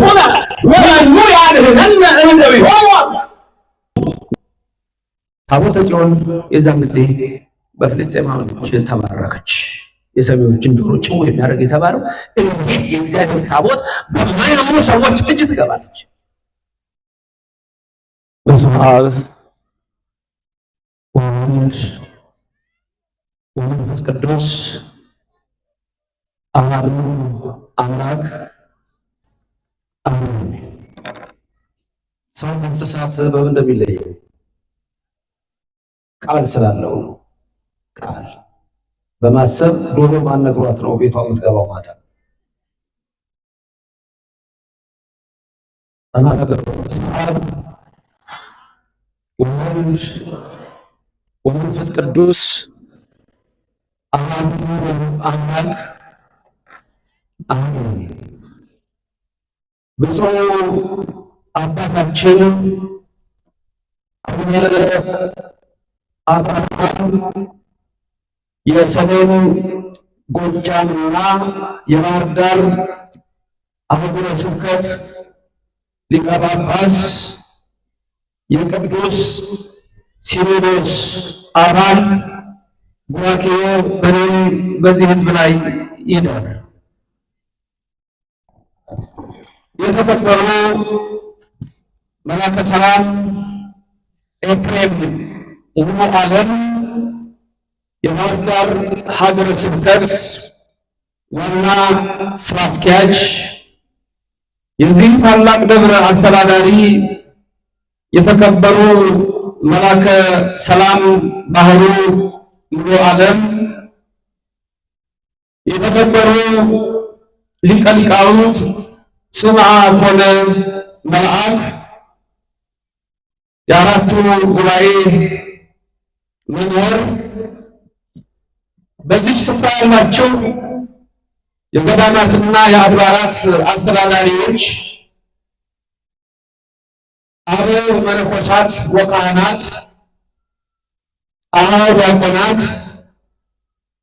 ያመልጡነ ወመኑ ያድኅነነ እምእደዊሆሙ። ታቦተ ጽዮን የዛን ጊዜ በፍልስጤማውያን ተማረከች። የሰሚዎችን ጆሮ ጭው የሚያደርግ የተባለው እንዴት የእግዚአብሔር ታቦት በማያምኑ ሰዎች እጅ ትገባለች? በስመ አብ ወወልድ ወመንፈስ ቅዱስ አሐዱ አምላክ አሜን። ሰው ከእንስሳት በምን እንደሚለየው ቃል ስላለው ነው። ቃል በማሰብ ዶሮ ማን ነግሯት ነው ቤቷ የምትገባው? ማታ ወወልድ ወመንፈስ ቅዱስ አሐዱ አምላክ አሜን። ብፁዕ አባታችን አቡነ አብርሃም የሰሜን ጎጃምና የባህር ዳር አህጉረ ስብከት ሊቀ ጳጳስ የቅዱስ ሲኖዶስ አባል ቡራኬው በእኔም በዚህ ሕዝብ ላይ ይደር። የተከበሩ መላከ ሰላም ኤፍሬም ሙሉ ዓለም የባህር ዳር ሀገረ ስብከት ዋና ስራ አስኪያጅ፣ የዚህ ታላቅ ደብረ አስተዳዳሪ የተከበሩ መላከ ሰላም ባህሩ ሙሉ ዓለም፣ የተከበሩ ሊቀ ሊቃውንት ስምዐ ኮነ መልአክ፣ የአራቱ ጉባኤ መምህር፣ በዚህ ስፍራ ያላቸው የገዳማትና የአድባራት አስተዳዳሪዎች፣ አበው መነኮሳት ወካህናት፣ አበው ዲያቆናት፣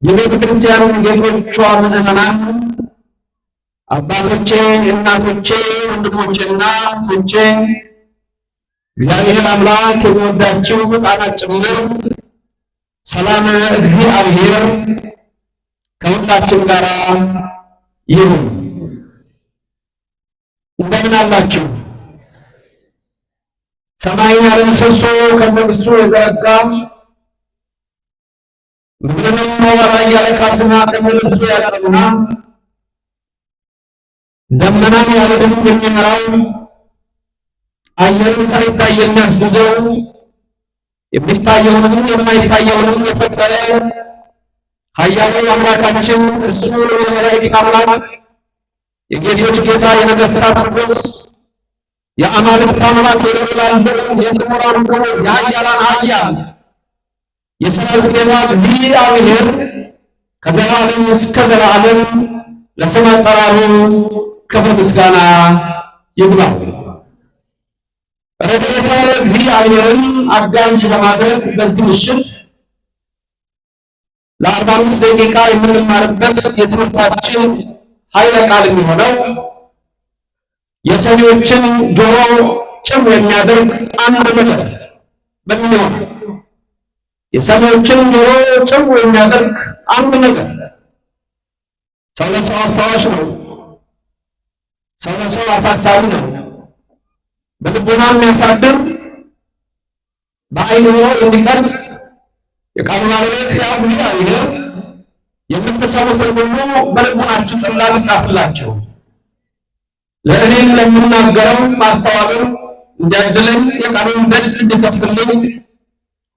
የቤተ ክርስቲያኑ ጌቶቿ ምዕመናን፣ አባቶቼ፣ እናቶቼ፣ ወንድሞቼና እህቶቼ፣ እግዚአብሔር አምላክ የሚወዳችሁ ሕፃናት ጭምር ሰላም እግዚአብሔር ከሁላችን ጋር ይሁን። እንደምን አላችሁ? ሰማይን ያለ ምሰሶ ከነግሱ የዘረጋ ምድርንም በወራ ያለ ካስማ ከነልብሱ ያጸና ደመናን ያለ ድምፅ የሚመራው አየርን ሳይታይ የሚያስጉዘው የሚታየውንም የማይታየውንም የፈጠረ ኃያሉ አምላካችን እርሱ የመላእክት አምላክ የጌቶች ጌታ የነገሥታት ንጉሥ የአማልክት አምላክ የልዑላን የክቡራን ክቡር የኃያላን ኃያል የሰራዊት ጌታ እግዚአብሔር ከዘላለም እስከ ዘላለም ለስም አጠራሩ ክብር ምስጋና ይግባው። ረድኤተ እግዚአብሔርን አጋዥ በማድረግ በዚህ ምሽት ለ45 ደቂቃ የምንማርበት የትምህርታችን ኃይለ ቃል የሚሆነው የሰሚዎችን ጆሮ ጭው የሚያደርግ አንድ ነገር በሚል ነው። የሰሚዎችን ጆሮ ጭው የሚያደርግ አንድ ነገር። ሰው ለሰው አስታዋሽ ነው። ሰው ለሰው አሳሳቢ ነው። በልቦና የሚያሳድር በአይን ሆኖ የሚቀርጽ የቃሉ ባለቤት ያው እግዚአብሔር የምትሰሙትን ሁሉ በልቦናችሁ ጽላት ጻፍላችሁ። ለእኔም ለምናገረው ማስተዋልን እንዲያድለኝ የቃሉን ደጅ እንዲከፍትልኝ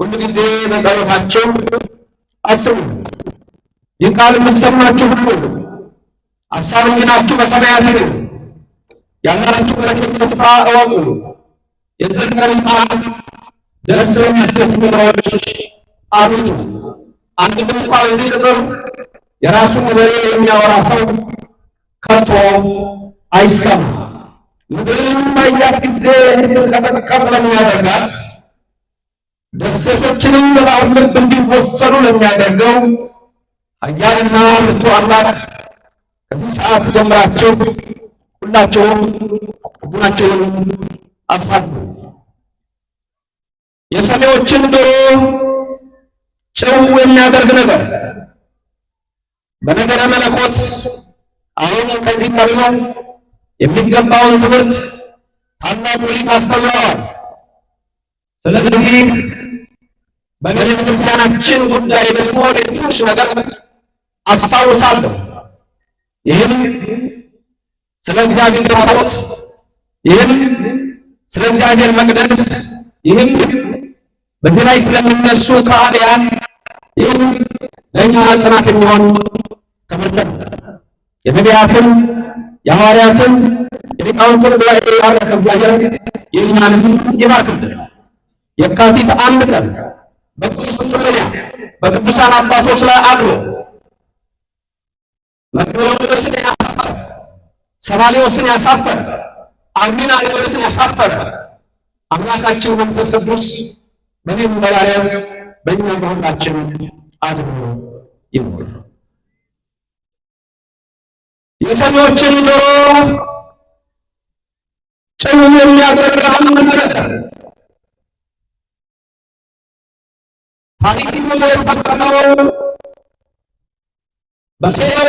ሁሉ ጊዜ በጸሎታቸው አስቡ። ይህ ቃል የምትሰማችሁ ሁሉ ሐሳብ እንዲናችሁ በሰማያት ይሁን። ያላችሁ በረከት ስፍራ እወቁ። የጽድቅን ቃል ደስ የሚያሰኙ ነገሮች አብዙ። አንድ እንኳ በዚህ ቅጽር የራሱን ዘሬ የሚያወራ ሰው ከቶ አይሰማ። ምድርን ባያት ጊዜ እንድትንቀጠቀጥ ለሚያደርጋት ደሴቶችንም በባሕር ልብ እንዲወሰዱ ለሚያደርገው ኃያልና ብርቱ አምላክ ከዚህ ሰዓት ጀምራችሁ ሁላችሁም ልቡናቸውን አሳቡ። የሰሚዎችን ጆሮ ጭው የሚያደርግ ነገር በነገረ መለኮት አሁን ከዚህ ቀድሞ የሚገባውን ትምህርት ታላቁ ሊቅ አስተምረዋል። ስለዚህ በቤተ ክርስቲያናችን ጉዳይ ደግሞ ትንሽ ነገር አስታውሳለሁ። ይህም ስለ እግዚአብሔር ታቦት፣ ይህም ስለ እግዚአብሔር መቅደስ፣ ይህም በዚህ ላይ ስለሚነሱ ሰዓሊያን፣ ይህም ለእኛ ጽናት የሚሆን ትምህርት ነው። የነቢያትን የሐዋርያትን የሊቃውንትን ጉባኤ የባረከ እግዚአብሔር የእኛንም ይባርክልን። የካቲት 1 ቀን በቁስጥንጥንያ በቅዱሳን አባቶች ላይ አድሮ መቅዶኒዎስን ያሳፈረ፣ ሰባሌዎስን ያሳፈረ፣ አርሜናዎስን ያሳፈረ አምላካችን መንፈስ ቅዱስ በእኔም በላርያም በእኛ በሁላችን አድሮ ይኖር። የሰሚዎችን ጆሮ ጭው የሚያደርግ አንድ ነገር ታሪክ የተፈጸመው በሴር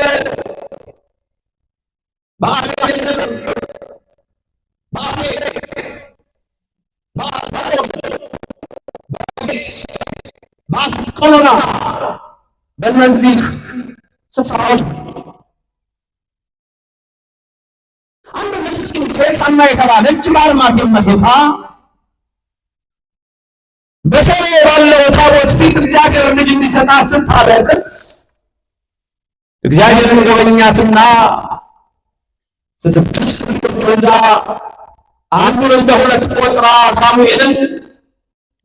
በአሌክሳንደር በአስቀሎና በእነዚህ ስፍራዎች አንድ ምስኪን ሴት ሐና የተባለች በአርማት የመሴፋ በሰኔ ባለው ታቦት ፊት እግዚአብሔር ልጅ እንዲሰጣት ስታለቅስ እግዚአብሔርን ጎበኛትና ስድስት ልጆች ወልዳ አንዱን እንደ ሁለት ቆጥራ ሳሙኤልን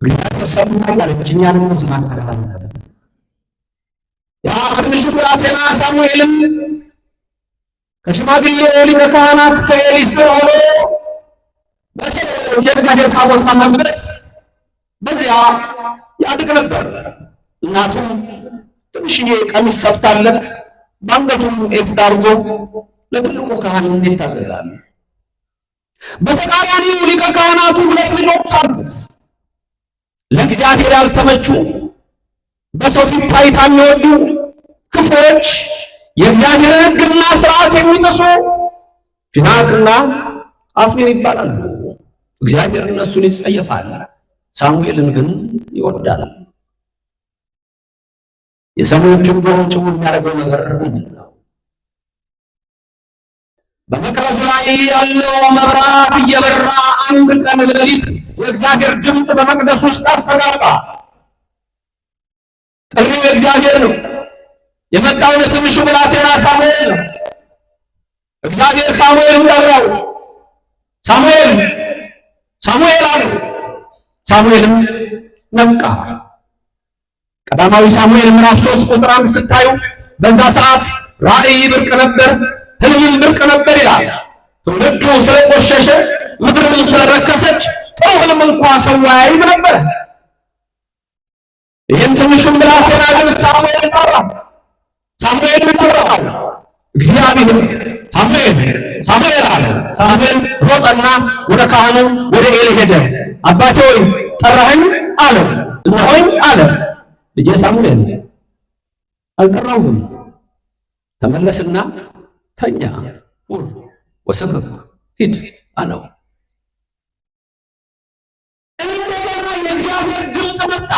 እግዚአብሔር ሰማኝ አለች። እኛንም መስማት አለበት። ያ ትንሹ ብላቴና ሳሙኤልም ከሽማግሌው ሊቀ ካህናት ከዔሊ ስር ሆኖ የእግዚአብሔር ታቦት ለመምለስ በዚያ ያድግ ነበር። እናቱም ትንሽዬ ቀሚስ ሰፍታለት በአንገቱም ኤፉድ አድርጎ ለትልቁ ካህን ይታዘዛል። በተቃራኒው ሊቀ ካህናቱ ሁለት ልጆች አሉት። ለእግዚአብሔር ያልተመቹ፣ በሰው ፊት ታይታ የሚወዱ ክፉዎች፣ የእግዚአብሔር ሕግና ሥርዓት የሚጥሱ ፊናስና አፍኒን ይባላሉ። እግዚአብሔር እነሱን ይጸየፋል፣ ሳሙኤልን ግን ይወዳል። የሰሚዎችን ጆሮ ጭው የሚያደርገው ነገር ምንድን ነው? በመቅረዙ ላይ ያለው መብራት እየበራ አንድ ቀን ሌሊት የእግዚአብሔር ድምፅ በመቅደስ ውስጥ አስተጋባ። ጥሪው የእግዚአብሔር ነው። የመጣው ለትንሹ ብላቴና ሳሙኤል ነው። እግዚአብሔር ሳሙኤልን ጠራው። ሳሙኤል ሳሙኤል አለው። ሳሙኤልም ነቃ። ቀዳማዊ ሳሙኤል ምዕራፍ 3 ቁጥር 1 ስታዩ በዛ ሰዓት ራእይ ብርቅ ነበር፣ ህልምም ብርቅ ነበር ይላል። ትውልዱ ስለቆሸሸ ምድርም ስለረከሰች ጥሩ ህልም እንኳ ሰው አያይም ነበር። ይህን ትንሹን ብላቴና ግን ሳሙኤል ጠራ። ሳሙኤል ጠራው። እግዚአብሔር ሳሙኤል ሳሙኤል አለ። ሳሙኤል ሮጠና ወደ ካህኑ ወደ ዔሊ ሄደ። አባቴ ሆይ ጠራኸኝ አለው። እነሆኝ አለ። ልጄ ሳሙኤል አልጠራሁህም፣ ተመለስና ተኛ፣ ቁር፣ ወሰብህ፣ ሂድ አለው። እንደገና የእግዚአብሔር ድምፅ መጣ።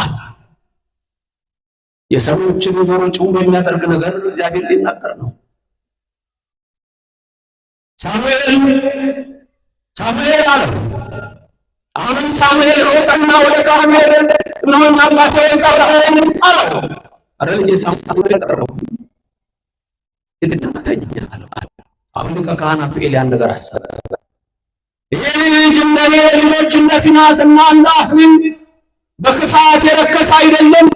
የሰዎችን ጆሮ ጭው የሚያደርግ ነገር እግዚአብሔር ሊናገር ነው። ሳሙኤል ሳሙኤል አለው። አሁንም ሳሙኤል ሮጠና ወደ ካህኑ ሄደ። እነሆኝ አባቴ ሆይ ጠራኸኝ አለው። ኧረ ልጄ ሳሙኤል ጠራሁህ፣ ሂድና ተኛ አለው። አሁን ሊቀ ካህናቱ ዔሊ ያን ነገር አሰበ። ይህ ልጅ እንደ እኔ ልጆች እንደ ፊናስና እንደ አፍኒን በክፋት የረከሰ አይደለም፣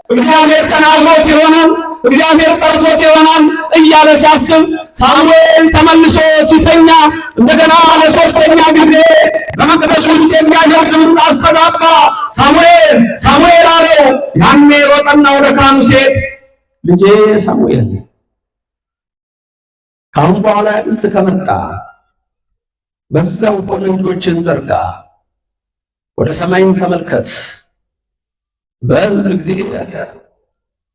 እግዚአብሔር ተናግሮት ይሆናል፣ እግዚአብሔር ጠርቶት ይሆናል እያለ ሲያስብ ሳሙኤል ተመልሶ ሲተኛ እንደገና ለሶስተኛ ጊዜ በመቅደስ ውስጥ የሚያደርግ ድምፅ አስተጋባ። ሳሙኤል ሳሙኤል አለው። ያኔ ሮጠና ወደ ካህኑ ሲሄድ ልጄ ሳሙኤል ከአሁን በኋላ ድምፅ ከመጣ በዛው ሆነ እጆችን ዘርጋ፣ ወደ ሰማይም ተመልከት። በል እግዚአብሔር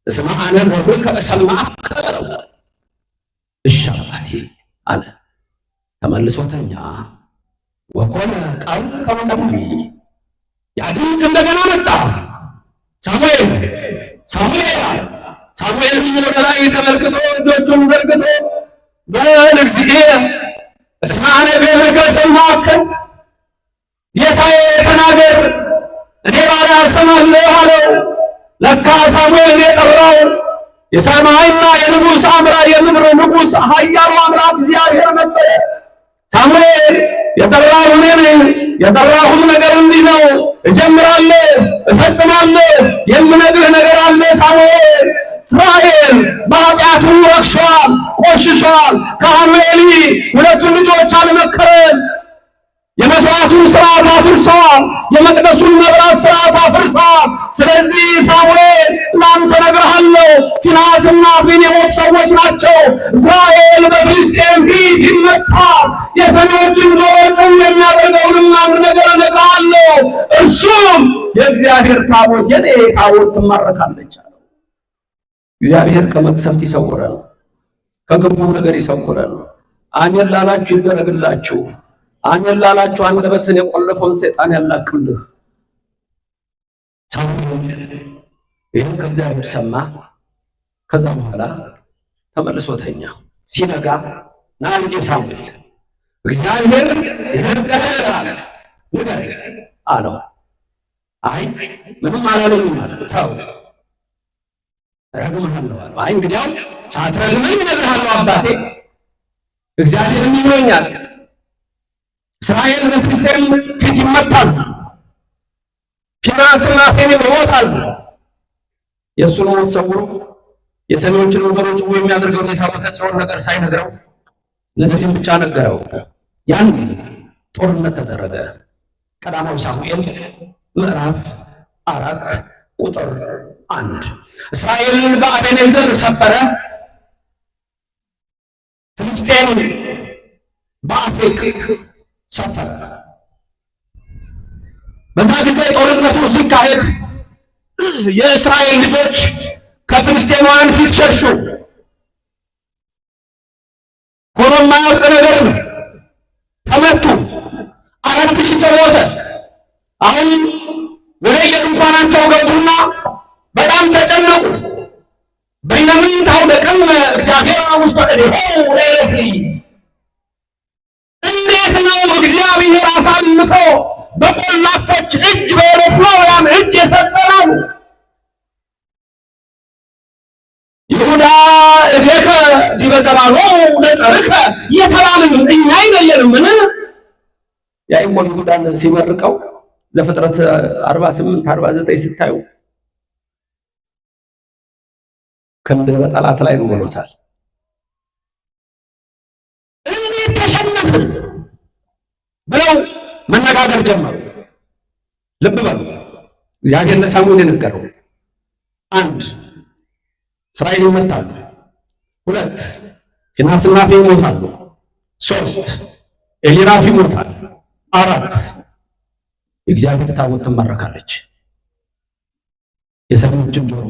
እስመ አነ ገብርከ እሰማዕከ እሺ አባቴ አለ። ተመልሶ ተኛ። ወኮነ ቃሉ ከመ ቀዳሚ ያ ድምፅ እንደገና መጣ። ሳሙኤል ሳሙኤል ሳሙኤል ወደ ላይ ተመልክቶ እጆቹን ዘርግቶ በል እግዚአብሔር እስመ አነ ገብርከ እሰማዕከ ጌታዬ ተናገር እኔ ባሪያ እሰማለሁ አለው። ለካ ሳሙኤልን የጠራው የሰማይና የንጉሥ አምላክ የምድር ንጉሥ ኃያሉ አምላክ እግዚአብሔር ነበረ። ሳሙኤል የጠራሁ እኔ ነኝ። የጠራሁም ነገር እንዲህ ነው። እጀምራለሁ፣ እፈጽማለሁ። የምነግርህ ነገር አለ። ሳሙኤል እስራኤል በኃጢአቱ ረክሷል፣ ቆሽሿል። ካህኑ ኤሊ ሁለቱን ልጆች አልመከረም። የመስዋዕቱን ስርዓት አፍርሰዋል። የመቅደሱን መብራት ስርዓት አፍርሰዋል። ስለዚህ ሳሙኤል ለአንተ እነግርሃለሁ፣ ፊንሐስና አፍኒን የሞቱ ሰዎች ናቸው። እስራኤል በፍልስጤም ፊት ይመታል። የሰሚዎችን ጆሮ ጭው የሚያደርገውንም አንድ ነገር እነግርሃለሁ፣ እርሱም የእግዚአብሔር ታቦት የኔ ታቦት ትማረካለች አለው። እግዚአብሔር ከመቅሰፍት ይሰውረን፣ ከክፉ ነገር ይሰውረን። አሜን ላላችሁ ይደረግላችሁ። አሜን ላላችሁ አንደበትን የቆለፈውን ሰይጣን ያላቅልህ። ሳሙኤል ይህን ከእግዚአብሔር ሰማ። ከዛ በኋላ ተመልሶ ተኛ። ሲነጋ ና ልጄ ሳሙኤል እግዚአብሔር የነገረህ ነገር አለ ንገረኝ አለው። አይ ምንም አላለኝም ማለት ተው ረግምሃለሁ አለው። አይ እንግዲያው ሳትረግመኝ እነግርሃለሁ አባቴ፣ እግዚአብሔር እንዲህ ብሎኛል፣ እስራኤል በፍልስጤም ፊት ይመታል፣ ፊንሐስና አፍኒን ይሞታሉ። የእሱን ሞት ሰውሮ የሰሚዎችን ወገኖች የሚያደርገውን የታቦተ ጽዮን ነገር ሳይነግረው ለዚህም ብቻ ነገረው። ያን ጦርነት ተደረገ። ቀዳማዊ ሳሙኤል ምዕራፍ 4 ቁጥር 1 እስራኤል በአቤኔዘር ሰፈረ፣ ፍልስጤም በአፌቅ ሰፈረ። በዛ ጊዜ ጦርነቱ ሲካሄድ የእስራኤል ልጆች ከፍልስጤማውያን ፊት ሸሹ። ሆኖ የማያውቅ ነገር ነው። ተመቱ። 4000 ሰው ሞተ። አሁን ወደ የድንኳናቸው ገቡና በጣም ተጨነቁ። በይነምን ታውደቅም እግዚአብሔር ውስጥ እዴሆ ለኤፍሪ እንዴት ነው እግዚአብሔር አሳልፎ በቆላፎች እጅ በኤሎፍላውያን እጅ የሰጠነው? ይሁዳ እዴከ ዲበ ዘባኖሙ ለጸርከ የተባልን እኛ አይደለንምን? ያዕቆብ ይሁዳን ሲመርቀው ዘፍጥረት 48 49 ስታዩ ክንድ በጠላት ላይ ነው ብሎታል። እንዴት ተሸነፍን ብለው መነጋገር ጀመሩ። ልብ በሉ፣ እግዚአብሔር ለሳሙኤል የነገረው 1 እስራኤል ይመታሉ፣ 2 ፊንሐስና አፍኒን ይሞታሉ፣ 3 ኤሊ ራሱ ይሞታል፣ 4 የእግዚአብሔር ታቦት ትማረካለች። የሰሚዎችን ጆሮ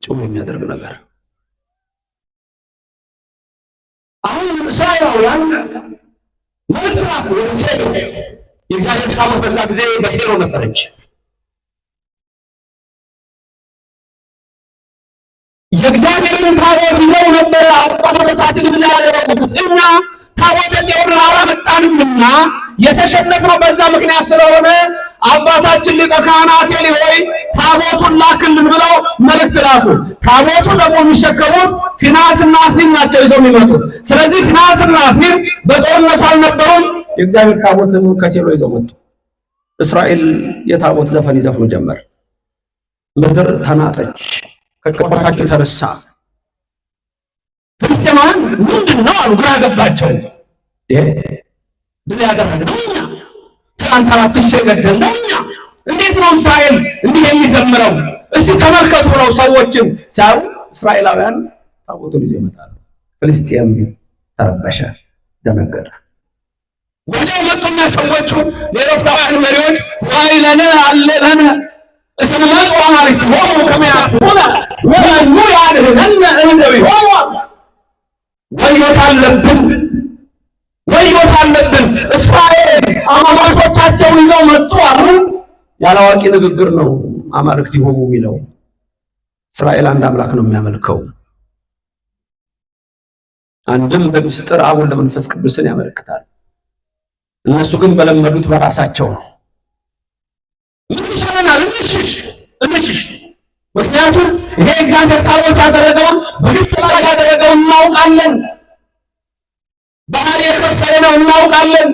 ጭው የሚያደርግ ነገር። አሁን እስራኤላውያን መልክራኩ ወደ ሴሎ፣ የእግዚአብሔር ታቦት በዛ ጊዜ በሴሎ ነበረች። የእግዚአብሔርን ታቦት ይዘው ነበረ አባቶቻችን ምን ያደረጉት። እኛ ታቦተ ጽዮንን አላመጣንምና የተሸነፍነው በዛ ምክንያት ስለሆነ አባታችን ሊቀ ካህናት ኤሊ ሆይ ታቦቱን ላክልን ብለው መልእክት ላኩ። ታቦቱን ደግሞ የሚሸከሙት ፊንሐስና አፍኒን ናቸው ይዘው የሚመጡት። ስለዚህ ፊንሐስና አፍኒን በጦርነቱ አልነበሩም። የእግዚአብሔር ታቦትን ከሴሎ ይዘው መጡ። እስራኤል የታቦት ዘፈን ይዘፍኑ ጀመር። ምድር ተናጠች፣ ከጩኸታቸው የተነሳ ፍልስጤማውያን ምንድን ነው አሉ። ግራ ገባቸው። ድል ያደረግነው እኛ፣ ትናንት 4000 ሰው የገደልነው እኛ፣ እንዴት ነው እስራኤል እንዲህ የሚዘምረው? እስቲ ተመልከቱ ብለው ሰዎችን ሲያዩ እስራኤላውያን ታቦቱን ይዘው ይመጣሉ። ፍልስጤም ተረበሸ፣ ደነገጠ። ወዲያው መጡና ሰዎቹ ሌሎፍላውያን መሪዎች ዋይለነ አለለነ እስመ መጽኡ አማልክቲሆሙ ከመ ያጥፉነ ወመኑ ያድኅነነ እምእደዊሆሙ። ወዮት አለብን እስራኤል አማልክቶቻቸውን ይዘው መጡ አሉ። ያላዋቂ ንግግር ነው አማልክቲሆሙ የሚለው። እስራኤል አንድ አምላክ ነው የሚያመልከው። አንድም በምስጢር አብ ወልድ መንፈስ ቅዱስን ያመለክታል። እነሱ ግን በለመዱት በራሳቸው ነው። ምን ይሻለናል? እንሽሽ። ምክንያቱም ይሄ እግዚአብሔር ታቦት ያደረገውን በግብፅ ላይ ያደረገውን እናውቃለን። ባህር የከፈለ ነው እናውቃለን።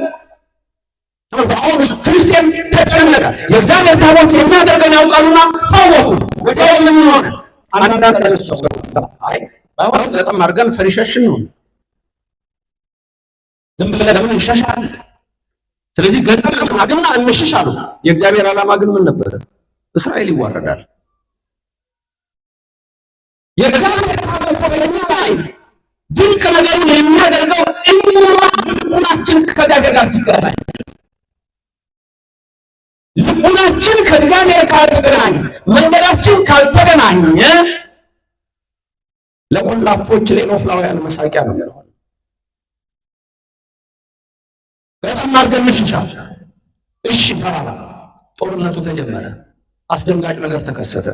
አሁን ፍልስጤም ተጨነቀ። የእግዚአብሔር ታቦት የሚያደርገን ያውቃሉና ታወቁ። ወዲያው ምን ሆነ? አንዳንድ ተነሱ። አይ አሁን በጣም አድርገን ፈሪሸሽን ነው። ዝም ብለህ ለምን እንሸሻለን? ስለዚህ ገጠር አግና እንሽሽ አሉ። የእግዚአብሔር ዓላማ ግን ምን ነበረ? እስራኤል ይዋረዳል። የእግዚአብሔር ታቦት በእኛ ላይ ድንቅ ነገሩን የሚያደርገው ልቡናችን ከእግዚአብሔር ጋር ሲገናኝ፣ ልቡናችን ከእግዚአብሔር ካልተገናኘ፣ መንገዳችን ካልተገናኘ ለቆላፎች ለኢሎፍላውያን መሳቂያ ነው የሚሆነው። በጣም አድርገን እንሽሻል። እሺ ተባለ። ጦርነቱ ተጀመረ። አስደንጋጭ ነገር ተከሰተ።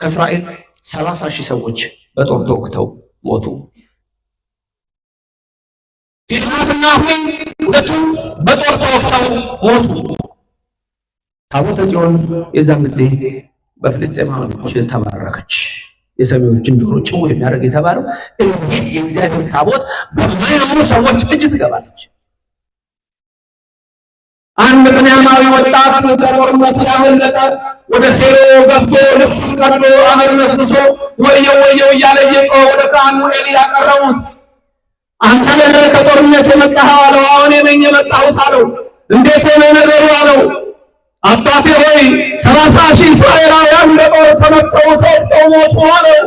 ከእስራኤል 30,000 ሰዎች በጦር ተወግተው ሞቱ። ፊንሐስና አፍኒ ሁለቱም በጦር ተወግተው ሞቱ። ታቦተ ጽዮን የዛን ጊዜ በፍልስጤማውያን ተማረከች። የሰሚዎችን ጆሮ ጭው የሚያደርግ የተባለው እንዴት የእግዚአብሔር ታቦት በማያምኑ ሰዎች እጅ ትገባለች? አንድ ብንያማዊ ወጣት ከጦርነቱ ያመለጠ ወደ ሴሎ ገብቶ ልብሱን ቀዶ አመድ ነስንሶ ወየው እያለ እየጮኸ ወደ ካህኑ ኤሊ ያቀረቡት። አንተ ነህ ከጦርነት የመጣኸው አለው። አሁን ነኝ የመጣሁት አለው። እንዴት ሆነ ነገሩ አለው። አባቴ ሆይ 30,000 እስራኤላውያን በጦር ተመተው ተወግተው ሞቱ አለው።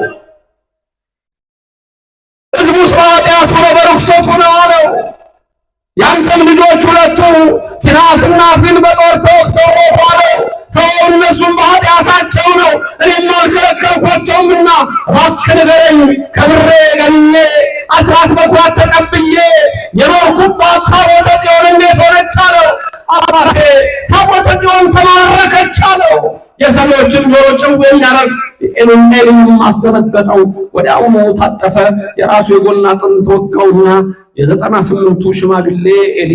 ሕዝቡ በኃጢአቱ ነው በርኩሰቱ ነው አለው። ያንተም ልጆች ሁለቱ ፊንሐስና አፍኒ በጦር ተወግተው ሞቱ አለው። ተው እነሱም በኃጢአታቸው ነው፣ እኔም አልከለከልኳቸውምና እባክህ ንገረኝ፣ ከብሬ ገንኜ አስራት በኩራት ተቀብዬ የኖርኩባት ታቦተ ጽዮን እንዴት ሆነች አለው። አባቴ ታቦተ ጽዮን ተማረከች አለው። የሰሚዎችን ጆሮ ጭው የሚያደርግ ኤሊም አስደነገጠው። ወዲያውኑ ታጠፈ። የራሱ የጎን አጥንት ወጋውና የ98ቱ ሽማግሌ ኤሊ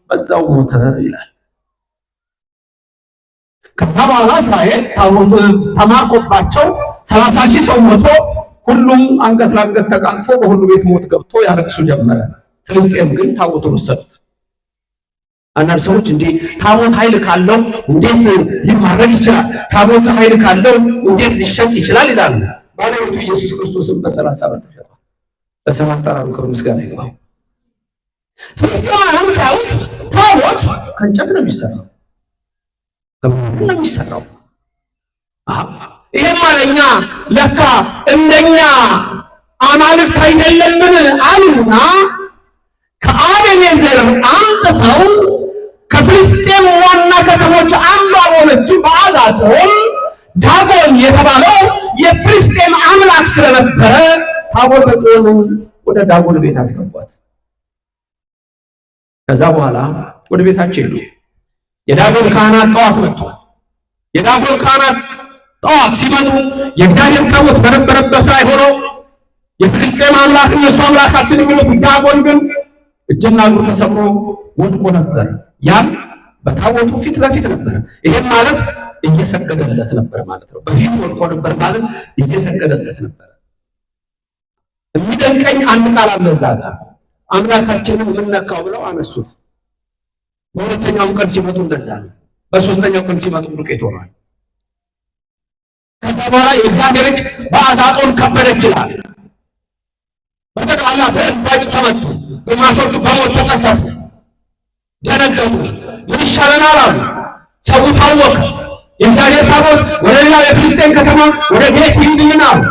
በዛው ሞተ ይላል። ከዛ በኋላ እስራኤል ተማርኮባቸው 30,000 ሰው ሞቶ ሁሉም አንገት ለአንገት ተቃቅፎ በሁሉ ቤት ሞት ገብቶ ያለቅሱ ጀመረ። ፍልስጤም ግን ታቦቱን ወሰዱት። አንዳንድ ሰዎች እንዲህ ታቦት ኃይል ካለው እንዴት ሊማረክ ይችላል? ታቦት ኃይል ካለው እንዴት ሊሸጥ ይችላል ይላሉ። ባለቤቱ ኢየሱስ ክርስቶስን በ30 ብር ተሸጠ። ለስሙ አጠራሩ ክብር ምስጋና ይግባው። ፍልስጤማውያን ሲያዩት ታቦት ከእንጨት ነው የሚሰራው፣ ከምን ነው የሚሰራው? ይሄማ ለኛ ለካ እንደኛ አማልክት አይደለምን አሉና ከአቤኔዘር አምጥተው ከፍልስጤም ዋና ከተሞች አንዷ በሆነችው በአዛጦን ዳጎን የተባለው የፍልስጤም አምላክ ስለነበረ ታቦተ ጽዮንን ወደ ዳጎን ቤት አስገቧት። ከዛ በኋላ ወደ ቤታቸው ሄዱ። የዳጎን ካህናት ጠዋት መጡ። የዳጎን ካህናት ጠዋት ሲመጡ የእግዚአብሔር ታቦት በነበረበት ላይ ሆኖ የፍልስጤም አምላክ እነሱ አምላካችን የሚሉት ዳጎን ግን እጅና እግሩ ተሰብሮ ወድቆ ነበር። ያም በታቦቱ ፊት ለፊት ነበር። ይሄም ማለት እየሰገደለት ነበር ማለት ነው። በፊት ወድቆ ነበር ማለት እየሰገደለት ነበር። የሚደንቀኝ አንድ ቃል አለ እዛ ጋር አምላካችንን ምን ነካው ብለው አነሱት። በሁለተኛው ቀን ሲመጡ እንደዛ ነው። በሶስተኛው ቀን ሲመጡ ዱቄት ሆኗል። ከዛ በኋላ የእግዚአብሔር እጅ በአዛጦን ከበደች ይላል። በጠቅላላ በእባጭ ተመቱ። ግማሾቹ በሞት ተቀሰፉ፣ ደነገጡ። ምን ይሻለናል አሉ። ሰው ታወቀ። የእግዚአብሔር ታቦት ወደ ሌላ የፍልስጤም ከተማ ወደ ጌት ይሂድልን አሉ።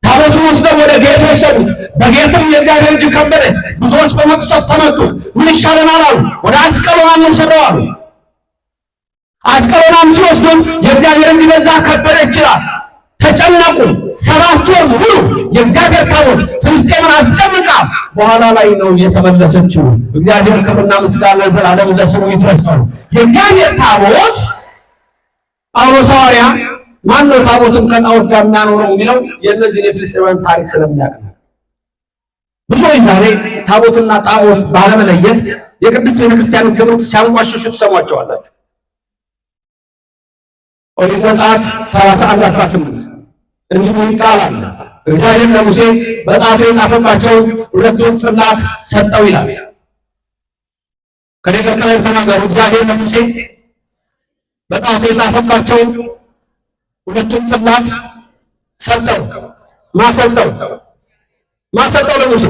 ታቦቱን ወስደው ወደ ጌት ወሰዱት። በጌትም የእግዚአብሔር እጅ ከበደ። ብዙዎች በመቅሰፍት ተመቱ። ምን ይሻለናል አሉ። ወደ አስቀሎና እንውሰደው አሉ። አስቀሎናም ሲወስዱን የእግዚአብሔር እጅ በዛ ከበደ ይችላል። ተጨነቁ። 7 ወር ሙሉ የእግዚአብሔር ታቦት ፍልስጤምን አስጨንቃ በኋላ ላይ ነው የተመለሰችው። እግዚአብሔር ክብርና ምስጋና ለዘላለም ለስሙ ይድረስ። የእግዚአብሔር ታቦት ጳውሎስ ሐዋርያ ማን ነው ታቦትን ከጣዖት ጋር የሚያኖረው የሚለው የእነዚህን የፍልስጤማውያን ታሪክ ስለሚያውቅ ነው። ብዙዎች ዛሬ ታቦትና ጣዖት ባለመለየት የቅድስት ቤተክርስቲያንን ክብር ሲያንቋሽሹ ትሰሟቸዋላችሁ። ኦሪት ዘጸአት 31:18 እንዲህ ይቃላል፣ እግዚአብሔር ለሙሴ በጣቱ የጻፈባቸውን 2 ጽላት ሰጠው ይላል። ከኔ ጋር ተናገሩ። እግዚአብሔር ለሙሴ በጣቱ የጻፈባቸውን 2 ጽላት ሰጠው። ማሰጠው ለሙሴ።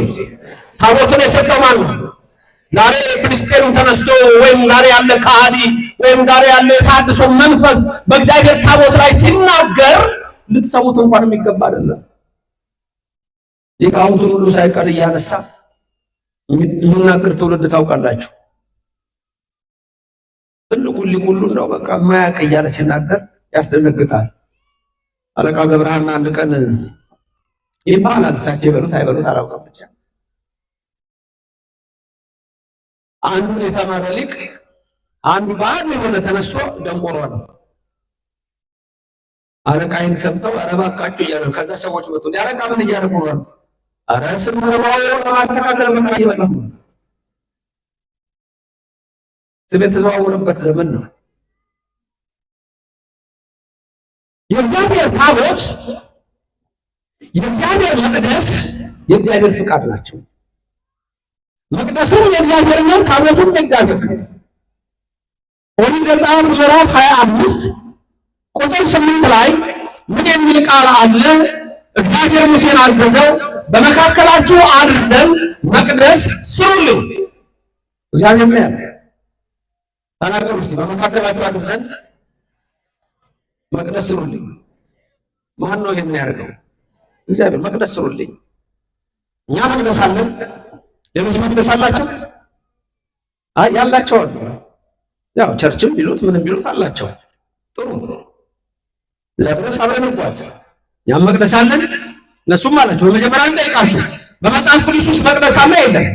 ታቦቱን የሰጠው ማን ነው? ዛሬ ፍልስጤም ተነስቶ ወይም ዛሬ ያለ ከሃዲ ወይም ዛሬ ያለ የታድሶ መንፈስ በእግዚአብሔር ታቦት ላይ ሲናገር ልትሰሙት እንኳን የሚገባ አይደለም። ሊቃውንቱን ሁሉ ሳይቀር እያነሳ የሚናገር ትውልድ ታውቃላችሁ። ትልቁን ሊቅ ሁሉ ነው በቃ ማያውቅ እያለ ሲናገር ያስደነግጣል። አለቃ ገብረሃና አንድ ቀን ይባላል እሳቸው ይበሉት አይበሉት አላውቅም፣ ብቻ አንዱን የተማረ ሊቅ አንዱ ባዶ የሆነ ተነስቶ ደንቆሮ ነው። አለቃይን ሰምተው ኧረ እባካችሁ እያሉ ከዛ ሰዎች መጡ። አለቃ ምን እያደረጉ ነው? ኧረ ስብሰባው ለማስተካከል ምን ይበላል? ስሜት የተዘዋወረበት ዘመን ነው። የእግዚአብሔር ታቦት የእግዚአብሔር መቅደስ የእግዚአብሔር ፍቃድ ናቸው። መቅደሱም የእግዚአብሔር ነው፣ ታቦቱም የእግዚአብሔር ነው። ኦሪት ዘጸአት ምዕራፍ 25 ቁጥር 8 ላይ ምን የሚል ቃል አለ? እግዚአብሔር ሙሴን አዘዘው፣ በመካከላችሁ አድር ዘንድ መቅደስ ስሩልኝ። እግዚአብሔር ነው ያለው። ተናገሩ እስቲ፣ በመካከላችሁ አድር ዘንድ መቅደስ ስሩልኝ። ማን ነው ይሄን ያደርገው? እግዚአብሔር። መቅደስ ስሩልኝ። እኛ መቅደስ አለን፣ ሌሎች መቅደስ አላቸው። ያላቸው አሉ። ያው ቸርችም ቢሉት ምንም ቢሉት አላቸው። ጥሩ እዛ ድረስ አብረን እንጓዝ። እኛም መቅደስ አለን፣ እነሱም አላቸው። በመጀመሪያ እንጠይቃችሁ፣ በመጽሐፍ ቅዱስ ውስጥ መቅደስ አለ የለም?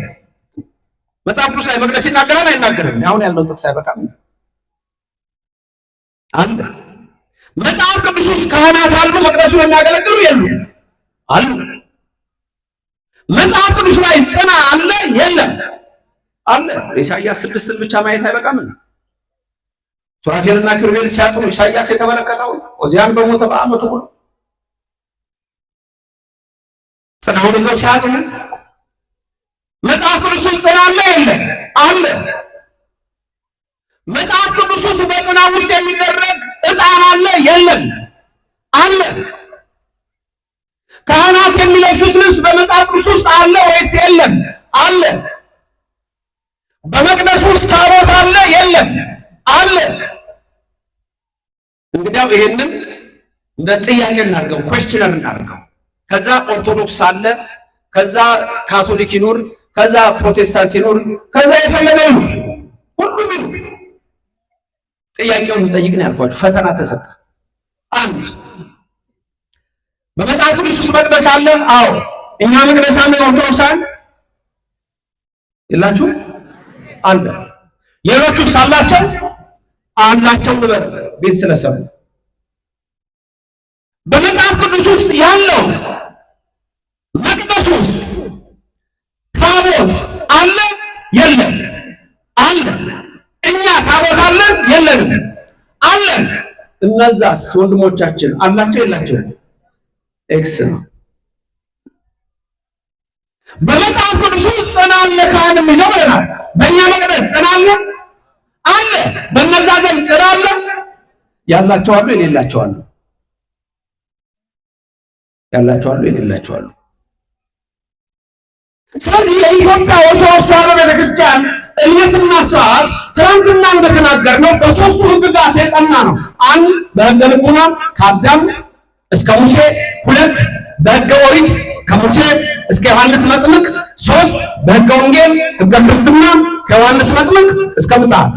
መጽሐፍ ቅዱስ ላይ መቅደስ ይናገራል አይናገርም? አሁን ያለው ጥቅስ አይበቃም? አለ። መጽሐፍ ቅዱስ ውስጥ ካህናት አሉ፣ መቅደሱን የሚያገለግሉ የሉ? አሉ። መጽሐፍ ቅዱስ ላይ ጽና አለ የለም? አለ። ኢሳይያስ 6ን ብቻ ማየት አይበቃም? ሱራፌልና ኪሩቤል ሲያጥኑ ኢሳይያስ የተመለከተው ኦዚያን በሞተ በዓመቱ ነው። ጽናውን ይዘው ሲያጥኑ መጽሐፍ ቅዱስ ውስጥ ጽና አለ የለም? አለ። መጽሐፍ ቅዱስ ውስጥ በጽና ውስጥ የሚደረግ ዕጣን አለ የለም? አለ። ካህናት የሚለብሱት ልብስ በመጽሐፍ ቅዱስ ውስጥ አለ ወይስ የለም? አለ። በመቅደስ ውስጥ ታቦት አለ የለም? አለ። እንግዲያው ይሄንን እንደ ጥያቄ እናድርገው፣ ኩዌስችነር እናድርገው። ከዛ ኦርቶዶክስ አለ፣ ከዛ ካቶሊክ ይኑር፣ ከዛ ፕሮቴስታንት ይኑር፣ ከዛ የፈለገው ይኑር፣ ሁሉም ይኑር። ጥያቄውን እንጠይቅ ነው ያልኳችሁ። ፈተና ተሰጠ። አንድ በመጽሐፍ ቅዱስ ውስጥ መቅደስ አለ? አዎ። እኛ መቅደስ አለ? ኦርቶዶክሳን የላችሁ? አለ። ሌሎቹስ አላቸው? አላቸው። ንበር ቤት ስለሰሩ በመጽሐፍ ቅዱስ ውስጥ ያለው መቅደስ ውስጥ ታቦት አለ የለም? አለ። እኛ ታቦት አለን የለንም? አለን። እነዛስ ወንድሞቻችን አላቸው የላቸው? ኤክስ ነው። በመጽሐፍ ቅዱስ ውስጥ ጽና አለ፣ ካህንም ይዘው ብለናል። በእኛ መቅደስ ጽና አለ? አለ። በእነዛ ዘንድ ጽና አለ? ያላቸው አሉ የሌላቸው አሉ? ያላቸው አሉ የሌላቸው አሉ? ስለዚህ የኢትዮጵያ ኦርቶዶክስ ተዋሕዶ ቤተክርስቲያን እምነትና ስርዓት ትናንትና እንደተናገርነው በሶስቱ ሕግጋት የጸና ነው። አንድ በሕገ ልቡና ከአዳም እስከ ሙሴ፣ ሁለት በሕገ ኦሪት ከሙሴ እስከ ዮሐንስ መጥምቅ 3 በሕገ ወንጌል ሕገ ክርስትና ከዮሐንስ መጥምቅ እስከ ምጽአት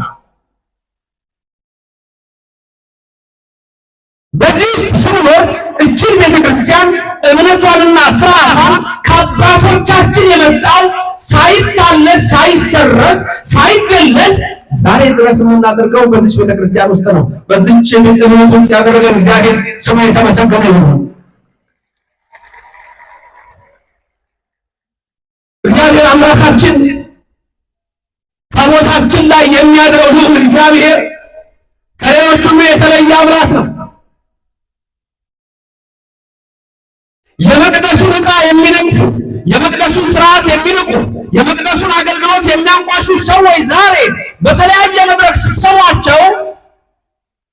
በዚህ ስንኖር እችን ቤተክርስቲያን እምነቷንና ስርዓቷን ከአባቶቻችን የመጣው ሳይታለስ ሳይሰረዝ ሳይገለጽ ዛሬ ድረስ የምናደርገው በዚች ቤተክርስቲያን ውስጥ ነው። በዚች እምነት ውስጥ ያደረገን እግዚአብሔር ስሙ የተመሰገነ ይሁን። እግዚአብሔር አምላካችን ታቦታችን ላይ የሚያድረው እግዚአብሔር ከሌሎች ሁሉ የተለየ አምላክ ነው። የመቅደሱን ዕቃ የሚነግፉ፣ የመቅደሱን ስርዓት የሚንቁ፣ የመቅደሱን አገልግሎት የሚያንቋሹ ሰዎች ዛሬ በተለያየ መድረክ ስትሰሟቸው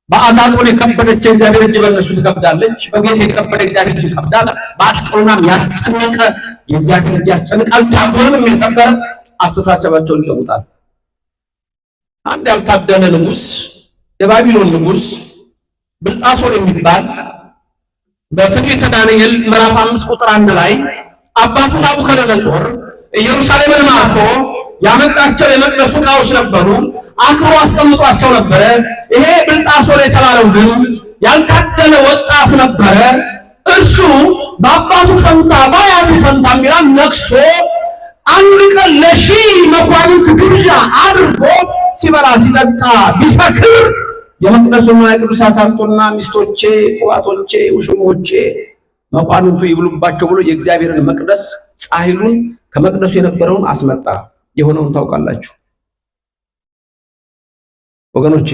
በአዛጦን የከበደች እግዚአብሔር እጅ በእነሱ ትከብዳለች፣ በጌት የከበደ እግዚአብሔር እጅ ይከብዳል፣ በአስቀሎናም ያስጨነቀ የእግዚአብሔር እጅ ያስጨንቃል፣ ታቦንም የሰበረ አስተሳሰባቸውን ይለውጣል። አንድ ያልታደለ ንጉሥ፣ የባቢሎን ንጉሥ ብልጣሶር የሚባል በትንቢተ ዳንኤል ምዕራፍ 5 ቁጥር 1 ላይ አባቱ ናቡከደነጾር ኢየሩሳሌምን ማርኮ ያመጣቸው የመቅደሱ ዕቃዎች ነበሩ፣ አክብሮ አስቀምጧቸው ነበረ። ይሄ ብልጣሶር የተባለው ግን ያልታደለ ወጣት ነበረ። እርሱ በአባቱ ፈንታ በአያቱ ፈንታ ሚላን ነክሶ አንድ ቀን ለ1000 መኳንንት ግብዣ አድርጎ ሲበላ ሲጠጣ ቢሰክር የመቅደሱና የቅዱሳት አምጡና ሚስቶቼ፣ ቁባቶቼ፣ ውሽሞቼ መኳንንቱ ይብሉባቸው ብሎ የእግዚአብሔርን መቅደስ ጻሕሉን ከመቅደሱ የነበረውን አስመጣ። የሆነውን ታውቃላችሁ ወገኖቼ።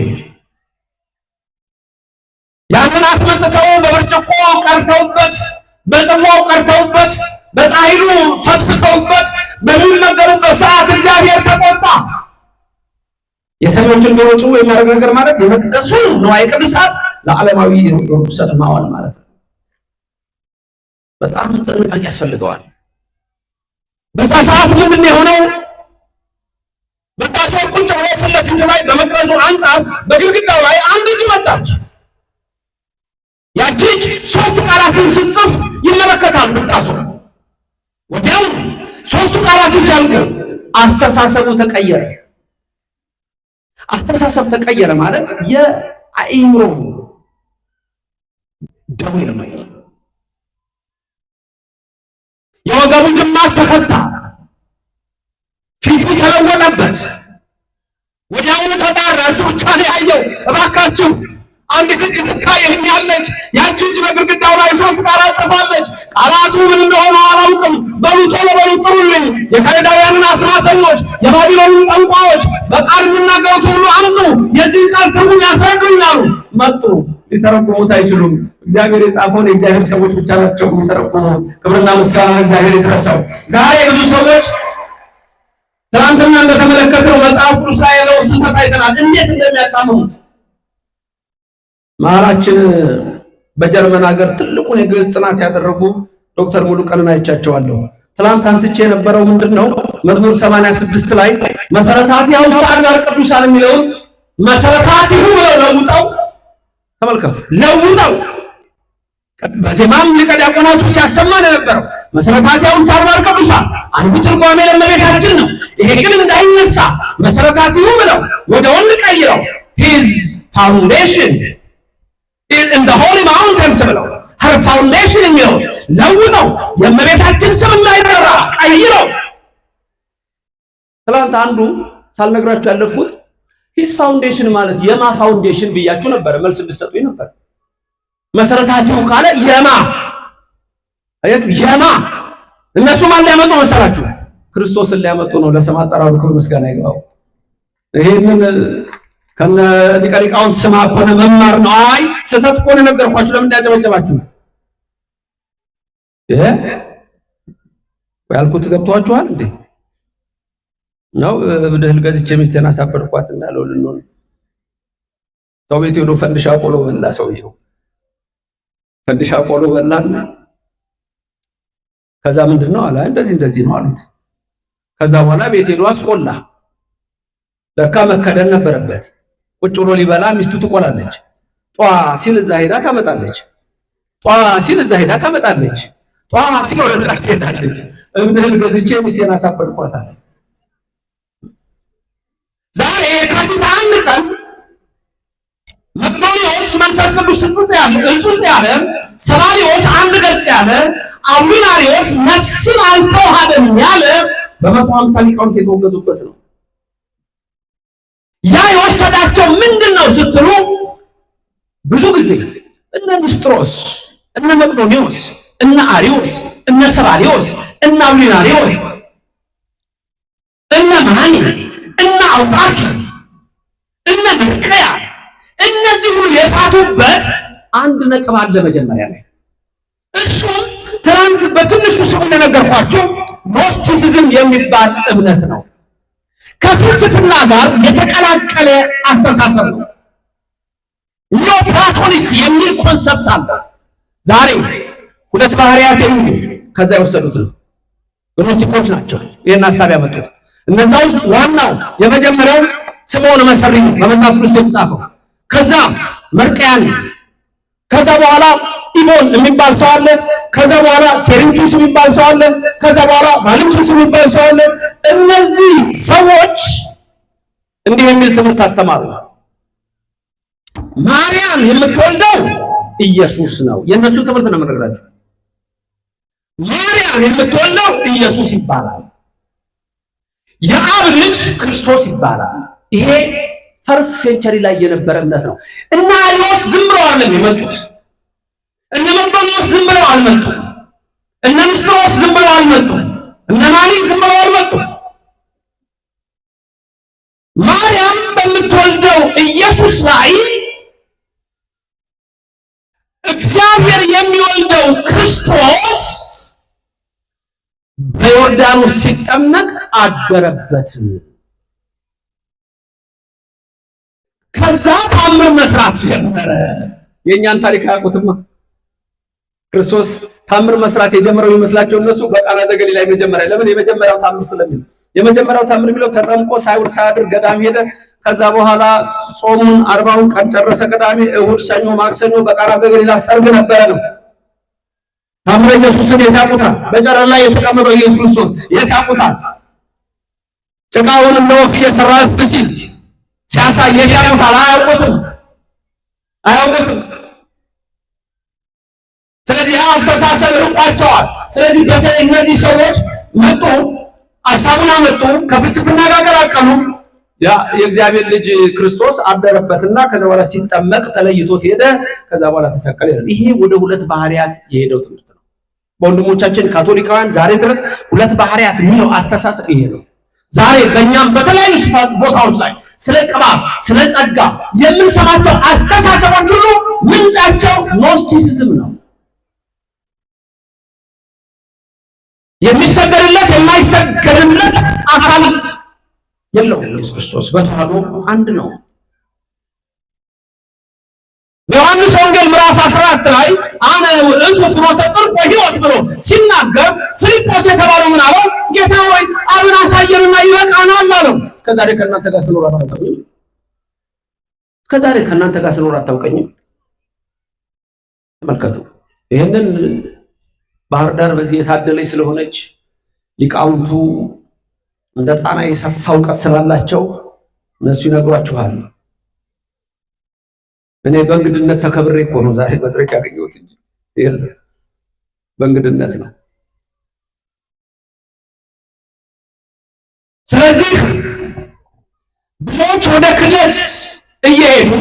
ያንን አስመጥተው በብርጭቆ ቀርተውበት፣ በጽዋው ቀርተውበት፣ በጻሕሉ ፈትፍተውበት በሚመገቡበት ሰዓት እግዚአብሔር ተቆጣ። የሰዎችን ጆሮ ጭው የሚያደርግ ነገር ማለት የመቅደሱ ንዋየ ቅድሳት ለዓለማዊ ርኩሰት ማዋል ማለት ነው። በጣም ጥንቃቄ ያስፈልገዋል። በዛ ሰዓት ምንድን ነው የሆነው? ብልጣሶር ቁጭ ብሎ ፊት ለፊቱ ላይ በመቅደሱ አንጻር በግድግዳው ላይ አንድ እጅ መጣች። ያቺ እጅ 3 ቃላትን ስትጽፍ ይመለከታል ብልጣሶር። ወዲያው 3 ቃላቱ ሲያልቁ አስተሳሰቡ ተቀየረ። አስተሳሰብ ተቀየረ ማለት የአእምሮ ደዌ ነው። የወገቡ ጅማት ተፈታ፣ ፊቱ ተለወጠበት። ወዲያውኑ ተጣራ። እሱ ብቻ ነው ያየው። እባካችሁ አንዲት እጅ ትታየኛለች። ያቺ እጅ በግድግዳው ላይ 3 ቃላት ጽፋለች። ቃላቱ ምን እንደሆነ አላውቅም። በሉ ቶሎ በሉ ጥሩልኝ። የከለዳውያንን አስማተኞች፣ የባቢሎንን ጠንቋዮች በቃል የሚናገሩት ሁሉ አምጡ፣ የዚህን ቃል ትርጉም ያስረዱኛሉ። መጡ። ሊተረጉሙት አይችሉም። እግዚአብሔር የጻፈውን የእግዚአብሔር ሰዎች ብቻ ናቸው የሚተረጉሙት። ክብርና ምስጋና እግዚአብሔር ይድረሰው። ዛሬ ብዙ ሰዎች ትናንትና እንደተመለከተው መጽሐፍ ቅዱስ ላይ ያለው ስህተት አይተናል፣ እንዴት እንደሚያጣምሙት። መሀላችን በጀርመን ሀገር ትልቁን የግዕዝ ጥናት ያደረጉ ዶክተር ሙሉቀንን አይቻቸዋለሁ። ትናንት አንስቼ የነበረው ምንድነው? መዝሙር 86 ላይ መሰረታቲሁ አድባረ ቅዱሳን የሚለውን መሰረታቲሁ ብለው ለውጠው ተመልከቱ። ለውጠው በዜማም ሊቀ ዲያቆናቱ ሲያሰማን የነበረው መሰረታቲሁ አድባረ ቅዱሳን አንዱ ትርጓሜ ለእመቤታችን ነው። ይሄ ግን እንዳይነሳ መሰረታቲሁ ብለው ወደ ወንድ ቀይረው his foundation is in the holy mountains ብለው her foundation የሚለው ለውጠው የእመቤታችን ስም እንዳይጠራ ቀይረው። ትናንት አንዱ ሳልነግራችሁ ያለፍኩት his foundation ማለት የማ ፋውንዴሽን ብያችሁ ነበር፣ መልስ እንድትሰጡኝ ነበር። መሰረታችሁ ካለ የማ አያችሁ፣ የማ እነሱ ማን ሊያመጡ መሰላችሁ? ክርስቶስን ሊያመጡ ነው። ለስም አጠራሩ ክብር ምስጋና ይግባው። ይሄንን ከነ ሊቀ ሊቃውንት ስማ ከሆነ መማር ነው። አይ ስህተት ከሆነ ነገርኳችሁ፣ ለምን እንዳጨበጨባችሁ? ያልኩት ገብቷችኋል እንዴ? ነው ብድህል ገዝቼ ሚስቴን አሳበድኳት እንዳለው ልንሆን ሰው ቤት ሄዶ ፈንድሻ ቆሎ በላ። ሰውየው ፈንድሻ ቆሎ በላና ከዛ ምንድነው አለ፣ እንደዚህ ነው አሉት። ከዛ በኋላ ቤት ሄዶ አስቆላ። ለካ መከደን ነበረበት። ቁጭ ብሎ ሊበላ ሚስቱ ትቆላለች። ጧ ሲል እዛ ሄዳ ታመጣለች። ጧ ሲል እዛ ሄዳ ታመጣለች። ጧ ሲል ወደዛ ትሄዳለች። እብንህን ገዝቼ ሚስቴን አሳበድኳታል። ዛሬ የካቲት 1 ቀን መቅዶኒዎስ መንፈስ ቅዱስ እጹጽ ያለ፣ ሰባሊዎስ አንድ ገጽ ያለ፣ አዊናሪዎስ ነፍስን አልተዋሃደም ያለ በ150 ሊቃውንት የተወገዙበት ነው። ያ የወሰዳቸው ምንድን ነው ስትሉ ብዙ ጊዜ እነ ንስጥሮስ፣ እነ መቅዶኒዎስ፣ እነ አሪዎስ፣ እነ ሰባሊዎስ፣ እነ አዊናሪዎስ፣ እነ ማኒ፣ እነ አውጣኪ፣ እነ ንቅያ እነዚህ ሁሉ የሳቱበት አንድ ነጥብ አለ መጀመሪያ ላይ። እሱም ትናንት በትንሹ ስሙ እንደነገርኳችሁ ኖስቲሲዝም የሚባል እምነት ነው። ከፍልስፍና ጋር የተቀላቀለ አስተሳሰብ ነው። ኒዮፕላቶኒክ የሚል ኮንሰፕት አለ። ዛሬ ሁለት ባህሪያት የሚሉ ከዛ የወሰዱት ነው። ግኖስቲኮች ናቸው ይህን ሀሳብ ያመጡት። እነዛ ውስጥ ዋናው የመጀመሪያው ስምዖን መሰሪ ነው በመጽሐፍ ቅዱስ የተጻፈው። ከዛ መርቅያን፣ ከዛ በኋላ ኢቦን የሚባል ሰው አለ። ከዛ በኋላ ሴሪንቱስ የሚባል ሰው አለ። ከዛ በኋላ ማሊቱስ የሚባል ሰው አለ። እነዚህ ሰዎች እንዲህ የሚል ትምህርት አስተማሩ። ማርያም የምትወልደው ኢየሱስ ነው። የእነሱ ትምህርት ነው የምነግራችሁ። ማርያም የምትወልደው ኢየሱስ ይባላል። የአብ ልጅ ክርስቶስ ይባላል። ይሄ ፈርስት ሴንቸሪ ላይ የነበረ እምነት ነው። እነ አሪዎስ ዝም ብለው አይደለም የመጡት። እነ መቅዶኒዎስ ዝም ብለው አልመጡም። እነ ንስጥሮስ ዝም ብለው አልመጡም። እነ ማኒ ዝም ብለው አልመጡም። ማርያም በምትወልደው ኢየሱስ ላይ እግዚአብሔር የሚወልደው ክርስቶስ በዮርዳኖስ ሲጠመቅ አደረበት። ከዛ ታምር መስራት ጀመረ። የእኛን ታሪክ አያውቁትማ። ክርስቶስ ታምር መስራት የጀመረው ይመስላቸው እነሱ በቃና ዘገሊላ መጀመሪያ። ለምን? የመጀመሪያው ታምር ስለሚል። የመጀመሪያው ታምር የሚለው ተጠምቆ ሳይውል ሳያድር ገዳም ሄደ። ከዛ በኋላ ጾሙን 40ውን ቀን ጨረሰ። ቅዳሜ፣ እሁድ፣ ሰኞ፣ ማክሰኞ በቃና ዘገሊላ ሰርግ ነበረ ነው። ታምረ ኢየሱስን የት ያውቁታል? በጨረር ላይ የተቀመጠው ኢየሱስ ክርስቶስ የት ያውቁታል? ጭቃውን እንደ ወፍ እየሰራ ሲል ሲያሳይ የት ያውቁታል? አያውቁትም። ስለዚህ አስተሳሰብ ርቋቸዋል። ስለዚህ በተለይ እነዚህ ሰዎች መጡ፣ ሐሳቡን አመጡ፣ ከፍልስፍና ጋር ቀላቀሉ። ያ የእግዚአብሔር ልጅ ክርስቶስ አደረበትና ከዛ በኋላ ሲጠመቅ ተለይቶት ሄደ። ከዛ በኋላ ተሰቀለ። ይሄ ወደ ሁለት ባህሪያት የሄደው ትምህርት ነው። በወንድሞቻችን ካቶሊካውያን ዛሬ ድረስ ሁለት ባህሪያት የሚለው አስተሳሰብ ይሄ ነው። ዛሬ በእኛም በተለያዩ ቦታዎች ላይ ስለ ቅባት፣ ስለ ጸጋ የምንሰማቸው አስተሳሰቦች ሁሉ ምንጫቸው ኖስቲሲዝም ነው። የሚሰገድለት የማይሰገድለት አካል የለውም። ኢየሱስ ክርስቶስ በተዋህዶ አንድ ነው። በዮሐንስ ወንጌል ምዕራፍ 14 ላይ አነ ውእቱ ፍኖተ ጽድቅ ወሕይወት ብሎ ሲናገር ፊልጶስ የተባለው ምን አለው? ጌታ ሆይ አብን አሳየንና ይበቃናል አለው። እስከዛሬ ከእናንተ ጋር ስኖር አታውቀኝም? እስከዛሬ ከእናንተ ጋር ስኖር አታውቀኝም? ተመልከቱ። ይህንን ባህር ዳር በዚህ የታደለች ስለሆነች ሊቃውንቱ እንደ ጣና የሰፋ እውቀት ስላላቸው እነሱ ይነግሯችኋል። እኔ በእንግድነት ተከብሬ እኮ ነው ዛሬ መድረክ ያገኘሁት እንጂ በእንግድነት ነው። ስለዚህ ብዙዎች ወደ ክህደት እየሄዱ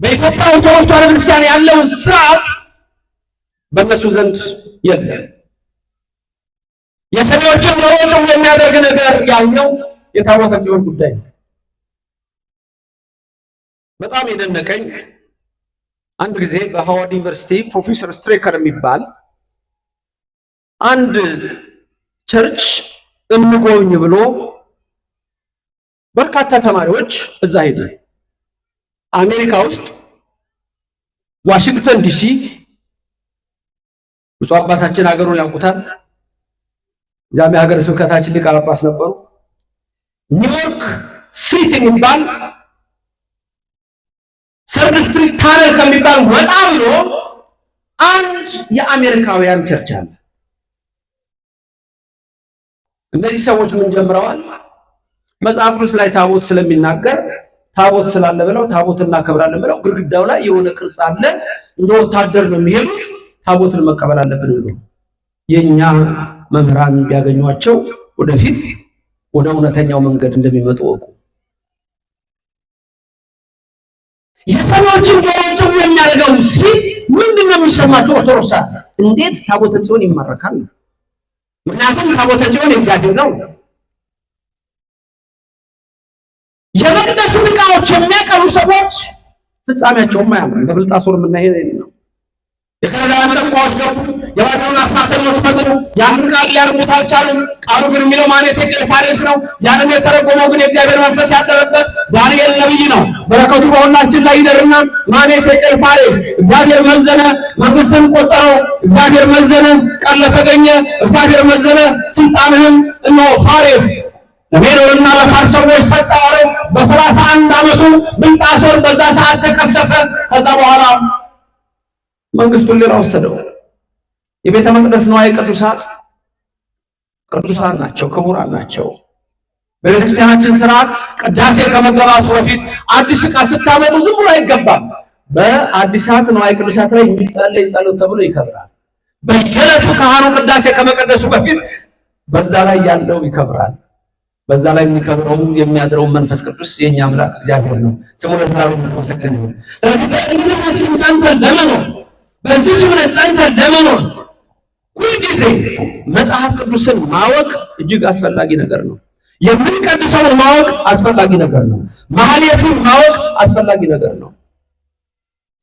በኢትዮጵያ ኦርቶዶክስ ተዋሕዶ ቤተክርስቲያን ያለውን ስርዓት በእነሱ ዘንድ የለም። የሰሚዎችን ጆሮ ጭው የሚያደርግ ነገር ያለው የታቦተ ጽዮን ጉዳይ ነው። በጣም የደነቀኝ አንድ ጊዜ በሃዋርድ ዩኒቨርሲቲ ፕሮፌሰር ስትሬከር የሚባል አንድ ቸርች እንጎብኝ ብሎ በርካታ ተማሪዎች እዛ ሄዱ። አሜሪካ ውስጥ ዋሽንግተን ዲሲ ብፁዕ አባታችን ሀገሩን ያውቁታል። እዛም የሀገረ ስብከታችን ሊቀ ጳጳስ ነበሩ። ኒውዮርክ ሲቲ የሚባል ሰርድ ስትሪት ታነር ከሚባል ወጣ ብሎ አንድ የአሜሪካውያን ቸርች አለ። እነዚህ ሰዎች ምን ጀምረዋል? መጽሐፍ ቅዱስ ላይ ታቦት ስለሚናገር ታቦት ስላለ ብለው ታቦት እናከብራለን ብለው ግድግዳው ላይ የሆነ ቅርጽ አለ እንደ ወታደር ነው የሚሄዱት ታቦትን መቀበል አለብን ብሎ የኛ መምህራን ቢያገኟቸው ወደፊት ወደ እውነተኛው መንገድ እንደሚመጡ ወቁ። የሰዎችን ጆሮቸው የሚያደርገው ሲል ምንድነው የሚሰማቸው? ኦርቶዶክስ እንዴት ታቦተ ጽዮን ይማረካል? ምክንያቱም ታቦተ ጽዮን የእግዚአብሔር ነው። የመቅደሱ ዕቃዎች የሚያቀርቡ ሰዎች ፍጻሜያቸውም አያምርም። በብልጣሶር የምናየው ነው። የከለዳውያን ጠንቋዮች ገቡ፣ የባቢሎን አስማተኞች መጡ። ያንን ቃል ሊያርሙት አልቻሉም። ቃሉ ግን የሚለው ማኅሌተ ፋሬስ ነው። ያንን የተረጎመው ግን የእግዚአብሔር መንፈስ ያደረበት ዳንኤል ነብይ ነው። በረከቱ በሁላችን ላይ ይደርና ማኅሌተ ፋሬስ እግዚአብሔር መዘነ፣ መንግስትን ቆጠረው። እግዚአብሔር መዘነ፣ ቃል ለተገኘ እግዚአብሔር መዘነ፣ ስልጣንህም እነሆ ፋሬስ ለሜዶንና ለፋርስ ሰዎች ሰጠ አለው። በ31 ዓመቱ ብልጣሶር በዛ ሰዓት ተቀሰፈ። ከዛ በኋላ መንግስቱን ሌላ ወሰደው። የቤተ መቅደስ ንዋየ ቅዱሳት ቅዱሳን ናቸው፣ ክቡራን ናቸው። በቤተክርስቲያናችን ስርዓት ቅዳሴ ከመገባቱ በፊት አዲስ ዕቃ ስታመጡ ዝም ብሎ አይገባም። በአዲሳት ንዋየ ቅዱሳት ላይ የሚጸለይ ጸሎት ተብሎ ይከብራል። በየዕለቱ ካህኑ ቅዳሴ ከመቀደሱ በፊት በዛ ላይ ያለው ይከብራል። በዛ ላይ የሚከብረው የሚያድረው መንፈስ ቅዱስ የኛ አምላክ እግዚአብሔር ነው። ስሙ ለዘላለም ይመስገን ይሁን። ስለዚህ በእምነታችን ጸንተን ለመኖር በዚህ እምነት ጸንተን ለመኖር ሁልጊዜ መጽሐፍ ቅዱስን ማወቅ እጅግ አስፈላጊ ነገር ነው። የምንቀድሰውን ማወቅ አስፈላጊ ነገር ነው። ማኅሌቱን ማወቅ አስፈላጊ ነገር ነው።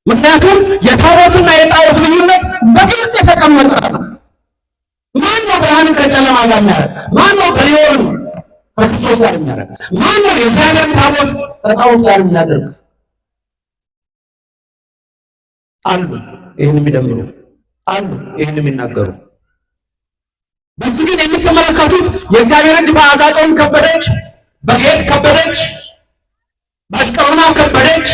ምክንያቱም የታቦትና የጣዖት ልዩነት በግልጽ የተቀመጠ ነው። ማን ነው ብርሃንን ከጨለማ ጋር የሚያደርግ? ማን ነው በሊሆን ከክርስቶስ ጋር የሚያደርግ? ማን ነው የእግዚአብሔር ታቦት ከጣዖት ጋር የሚያደርግ? አሉ ይህን የሚደምሩ አሉ ይህን የሚናገሩ። በዚህ ግን የምትመለከቱት የእግዚአብሔር እጅ በአዛጦን ከበደች፣ በጌጥ ከበደች፣ በአስቀሎና ከበደች።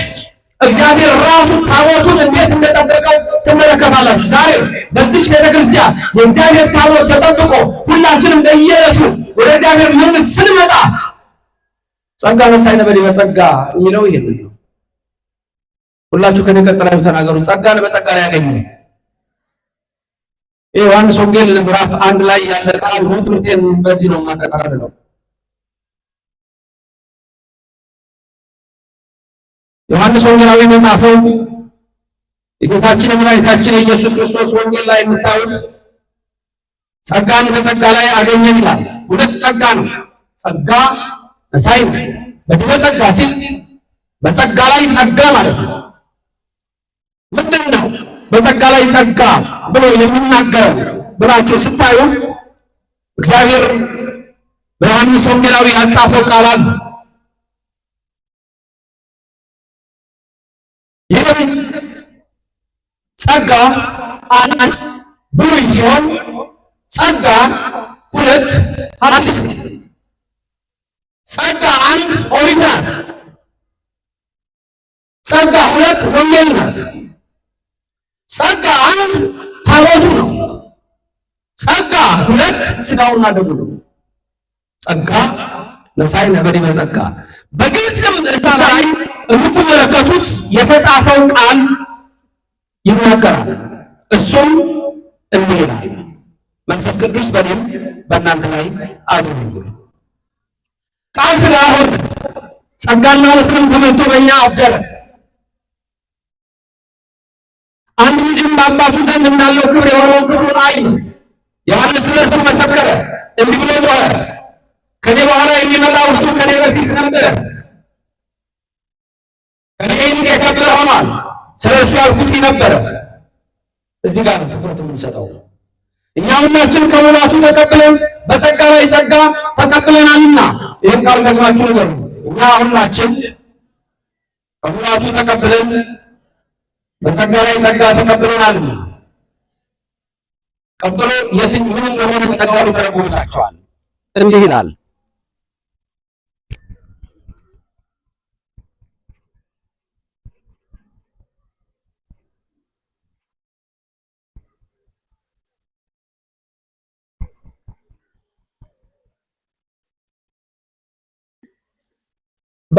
እግዚአብሔር ራሱ ታቦቱን እንዴት እንደጠበቀው ትመለከታላችሁ። ዛሬ በዚች ቤተክርስቲያን የእግዚአብሔር ታቦት ተጠብቆ ሁላችንም በየዕለቱ ወደ እግዚአብሔር መንግሥት ስንመጣ ጸጋ ነሣኢነ በዲበ ጸጋ የሚለው ይሄንን ነው። ሁላችሁ ከኔ ቀጥላችሁ ተናገሩ። ጸጋን በጸጋ ላይ ያገኙ። ዮሐንስ ወንጌል ምዕራፍ 1 ላይ ያለ ቃል ነው። ትምህርቴን በዚህ ነው የማጠቃልለው። ዮሐንስ ወንጌላዊ መጻፈው የጌታችን የመድኃኒታችን የኢየሱስ ክርስቶስ ወንጌል ላይ የምታዩት ጸጋን በጸጋ ላይ አገኘን ይላል። ሁለት ጸጋ ነው። ጸጋ ነሣኢነ በዲበ ጸጋ ሲል በጸጋ ላይ ጸጋ ማለት ነው። ምንድን ነው በጸጋ ላይ ጸጋ ብሎ የሚናገረው ብላችሁ ስታዩ እግዚአብሔር በዮሐንስ ወንጌላዊ ያጻፈው ቃል አለ። ይህም ጸጋ አንድ ብሉይ ሲሆን ጸጋ ሁለት ሐዲስ ነው። ጸጋ አንድ ኦሪት ናት። ጸጋ ሁለት ወንጌል ናት። ጸጋ አንድ ታቦቱ ነው። ጸጋ ሁለት ሥጋውና ደሙ ነው። ጸጋ ነሣኢነ በዲበ ጸጋ በግልጽም እዛ ላይ የምትመለከቱት የተጻፈው ቃል ይናገራል። እሱም እንዲህ ይላል፣ መንፈስ ቅዱስ በእኔም በእናንተ ላይ አድሮ ቃል ሥጋ ሆነ፣ ጸጋና እውነትንም ተሞልቶ በእኛ አደረ። አንድ ልጅም በአባቱ ዘንድ እንዳለው ክብር የሆነውን ክብሩን አየ። ዮሐንስ ስለእርሱ መሰከረ፣ እንዲህ ብሎ ጮኸ፣ ከኔ በኋላ የሚመጣው እርሱ ከኔ በፊት ነበረ፣ ከኔ ይልቅ የከበረ ሆኗል። ስለ እርሱ ያልኩት ነበረ። እዚህ ጋር ትኩረት የምንሰጠው እኛ ሁላችን ከሙላቱ ተቀብለን በጸጋ ላይ ጸጋ ተቀብለናልና፣ ይህን ቃል ደግማችሁ ንገሩ። እኛ ሁላችን ከሙላቱ ተቀብለን በጸጋ ላይ ጸጋ ተቀብለናልና። ቀጥሎ ምን እንደሆነ ጸጋው ይተረጎምላቸዋል። እንዲህ ይላል፣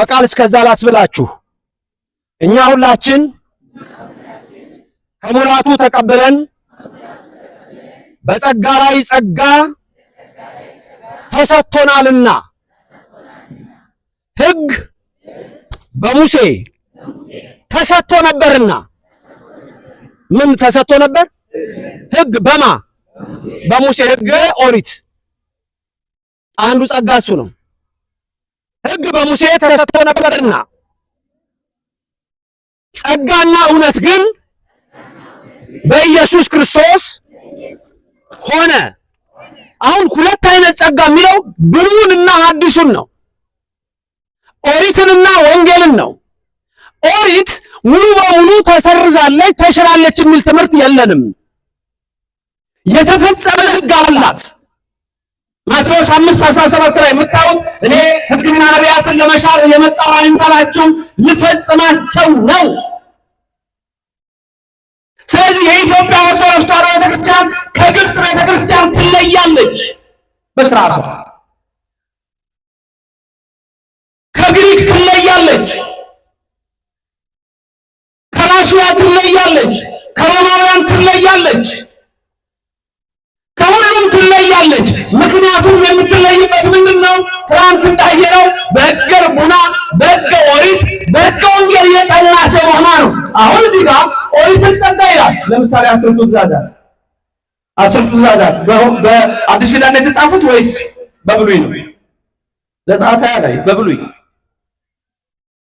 በቃል እስከዛ ላስብላችሁ። እኛ ሁላችን ከሙላቱ ተቀብለን በጸጋ ላይ ጸጋ ተሰጥቶናልና ሕግ በሙሴ ተሰጥቶ ነበርና። ምን ተሰጥቶ ነበር? ሕግ በማ በሙሴ ሕግ ኦሪት አንዱ ጸጋ እሱ ነው። ሕግ በሙሴ ተሰጥቶ ነበርና ጸጋና እውነት ግን በኢየሱስ ክርስቶስ ሆነ። አሁን ሁለት አይነት ጸጋ የሚለው ብሉይንና ሐዲሱን ነው። ኦሪትንና ወንጌልን ነው። ኦሪት ሙሉ በሙሉ ተሰርዛለች፣ ተሽራለች የሚል ትምህርት የለንም። የተፈጸመ ሕግ አላት። ማቴዎስ 5:17 ላይ የምታዩት እኔ ሕግና ነቢያትን ለመሻር የመጣሁ አይምሰላችሁ ልፈጽማቸው ነው። ስለዚህ የኢትዮጵያ ኦርቶዶክስ ተዋሕዶ ቤተክርስቲያን ከግብፅ ቤተክርስቲያን ትለያለች በስርዓቷ፣ ከግሪክ ትለያለች፣ ከራሽያ ትለያለች፣ ከሮማውያን ትለያለች፣ ከሁሉም ትለያለች። ምክንያቱም የምትለይበት ምንድነው? ትናንት እንዳየነው በሕገ ልቡና፣ በሕገ ኦሪት፣ በሕገ ወንጌል የጸናች መሆኗ ነው። አሁን እዚህ ጋር ኦሪትን ጸጋ ይላል። ለምሳሌ አስርቱ ትእዛዛት በአዲስ ኪዳን የተጻፉት ወይስ በብሉይ ነው? ዘጸአት ላይ በብሉይ።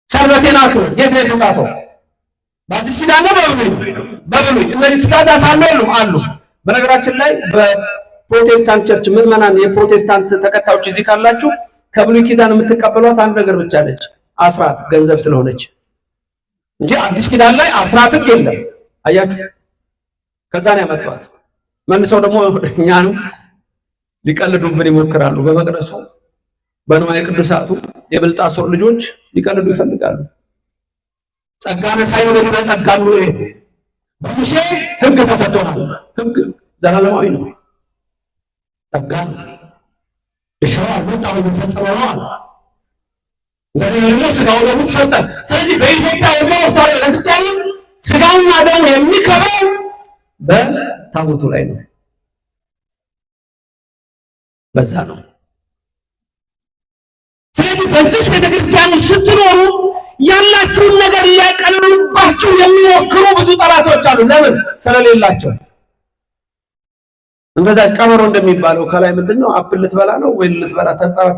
ሰንበቴን አክብር የት ነው የተጻፈው? በአዲስ ኪዳን ነው በብሉይ። እነዚህ ትእዛዛት አሉ። በነገራችን ላይ በፕሮቴስታንት ቸርች ምዕመናን፣ የፕሮቴስታንት ተከታዮች እዚህ ካላችሁ ከብሉይ ኪዳን የምትቀበሏት አንድ ነገር ብቻ ነች፣ አስራት ገንዘብ ስለሆነች እንጂ አዲስ ኪዳን ላይ አስራት ሕግ የለም። አያችሁ፣ ከዛ ነው ያመጣት። መልሰው ደግሞ እኛንም ሊቀልዱብን ይሞክራሉ። በመቅደሱ በንዋየ ቅዱሳቱ የብልጣሶር ልጆች ሊቀልዱ ይፈልጋሉ። ጸጋነ ሳይሆን በጸጋ ነው። በሙሴ ሕግ ተሰጥቶናል። ሕግ ዘላለማዊ ነው። ጸጋ እሻው ወጣው የሚፈጸመው ነው አለ። እንደዚህ ደግሞ ስጋው ደግሞ ተሰጠ። ስለዚህ በኢትዮጵያ ኦርቶዶክስ ተዋሕዶ ቤተክርስቲያን ስጋውና ደሙ የሚከብረው በታቦቱ ላይ ነው። በዛ ነው። ስለዚህ በዚህ ቤተክርስቲያን ስትኖሩ ያላችሁን ነገር ሊያቀልሉባችሁ የሚሞክሩ ብዙ ጠላቶች አሉ። ለምን? ስለሌላቸው። እንደዛ ቀበሮ እንደሚባለው ከላይ ምንድነው አፕል ልትበላ ነው ወይ ልትበላ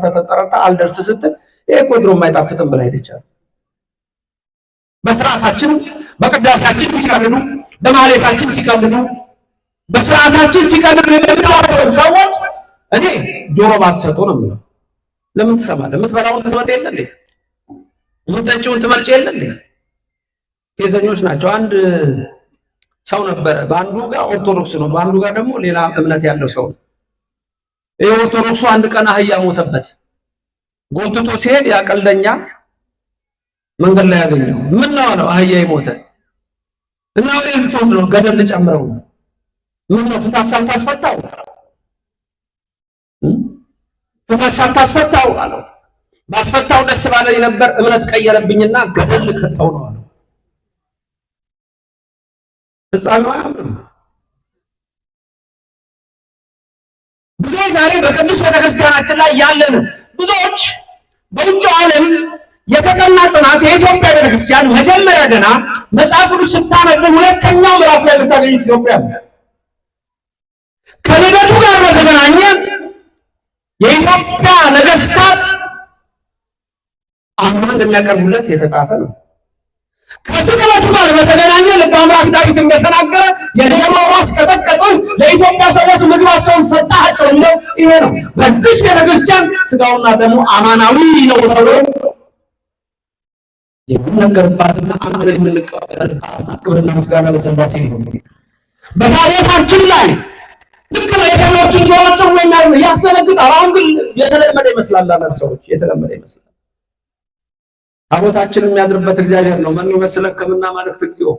ተጠራርታ አልደርስ ስትል ይሄ እኮ ድሮም አይጣፍጥም ብላ ሄደች። በስርዓታችን በቅዳሴያችን ሲቀልዱ፣ በማህሌታችን ሲቀልዱ፣ በስርዓታችን ሲቀልዱ የሚባሉ ሰዎች እኔ ጆሮ ባትሰጡ ነው የምለው። ለምን ትሰማለህ? የምትበላውን ትመርጥ የለ እንዴ? የምትጠጪውን ትመርጭ የለ እንዴ? ፌዘኞች ናቸው። አንድ ሰው ነበረ፣ በአንዱ ጋር ኦርቶዶክስ ነው፣ በአንዱ ጋር ደግሞ ሌላ እምነት ያለው ሰው ነው። ይሄ ኦርቶዶክሱ አንድ ቀን አህያ ሞተበት። ጎትቶ ሲሄድ ያ ቀልደኛ መንገድ ላይ ያገኘው። ምን ነው አለው፣ አህያ ሞተ እና ወሬ ልትወስድ ነው? ገደል ልጨምረው ነው? ምን ነው ፍታህ ሳታስፈታው? ፍታህ ሳታስፈታው አለው። ባስፈታው ደስ ባለኝ ነበር፣ እምነት ቀየረብኝና ገደል ልከተው ነው አለው። ፍጻሜው አያምርም። ብዙዎች ዛሬ በቅዱስ ቤተክርስቲያናችን ላይ ያለን ብዙዎች በውጭ ዓለም የተጠና ጥናት የኢትዮጵያ ቤተክርስቲያን መጀመሪያ ገና መጽሐፍ ቅዱስ ስታነብ ሁለተኛው ምዕራፍ ላይ የምታገኙት ኢትዮጵያ ከልደቱ ጋር በተገናኘ የኢትዮጵያ ነገስታት አምና እንደሚያቀርቡለት የተጻፈ ነው። ከስቅለቱ ጋር በተገናኘ ልበ አምላክ ዳዊት እንደተናገረ የሰማው ራስ ቀጠቀጡን፣ ለኢትዮጵያ ሰዎች ምግባቸውን ሰጣቸው የሚለው ይሄ ነው። በዚህ ቤተክርስቲያን ስጋውና ደሙ አማናዊ ነው ተብሎ የሚነገርባትና አንድ የምንቀበልባት ክብርና ምስጋና ለሥላሴ ይሁን። በታቦታችን ላይ ልክ ነው የሰዎችን ጆሮአቸው ወይናል ያስደነግጣል። አሁን ግን የተለመደ ይመስላል። አንዳንድ ሰዎች የተለመደ ይመስላል። ታቦታችን የሚያድርበት እግዚአብሔር ነው። ማን ይመስለከምና ማለት እግዚኦ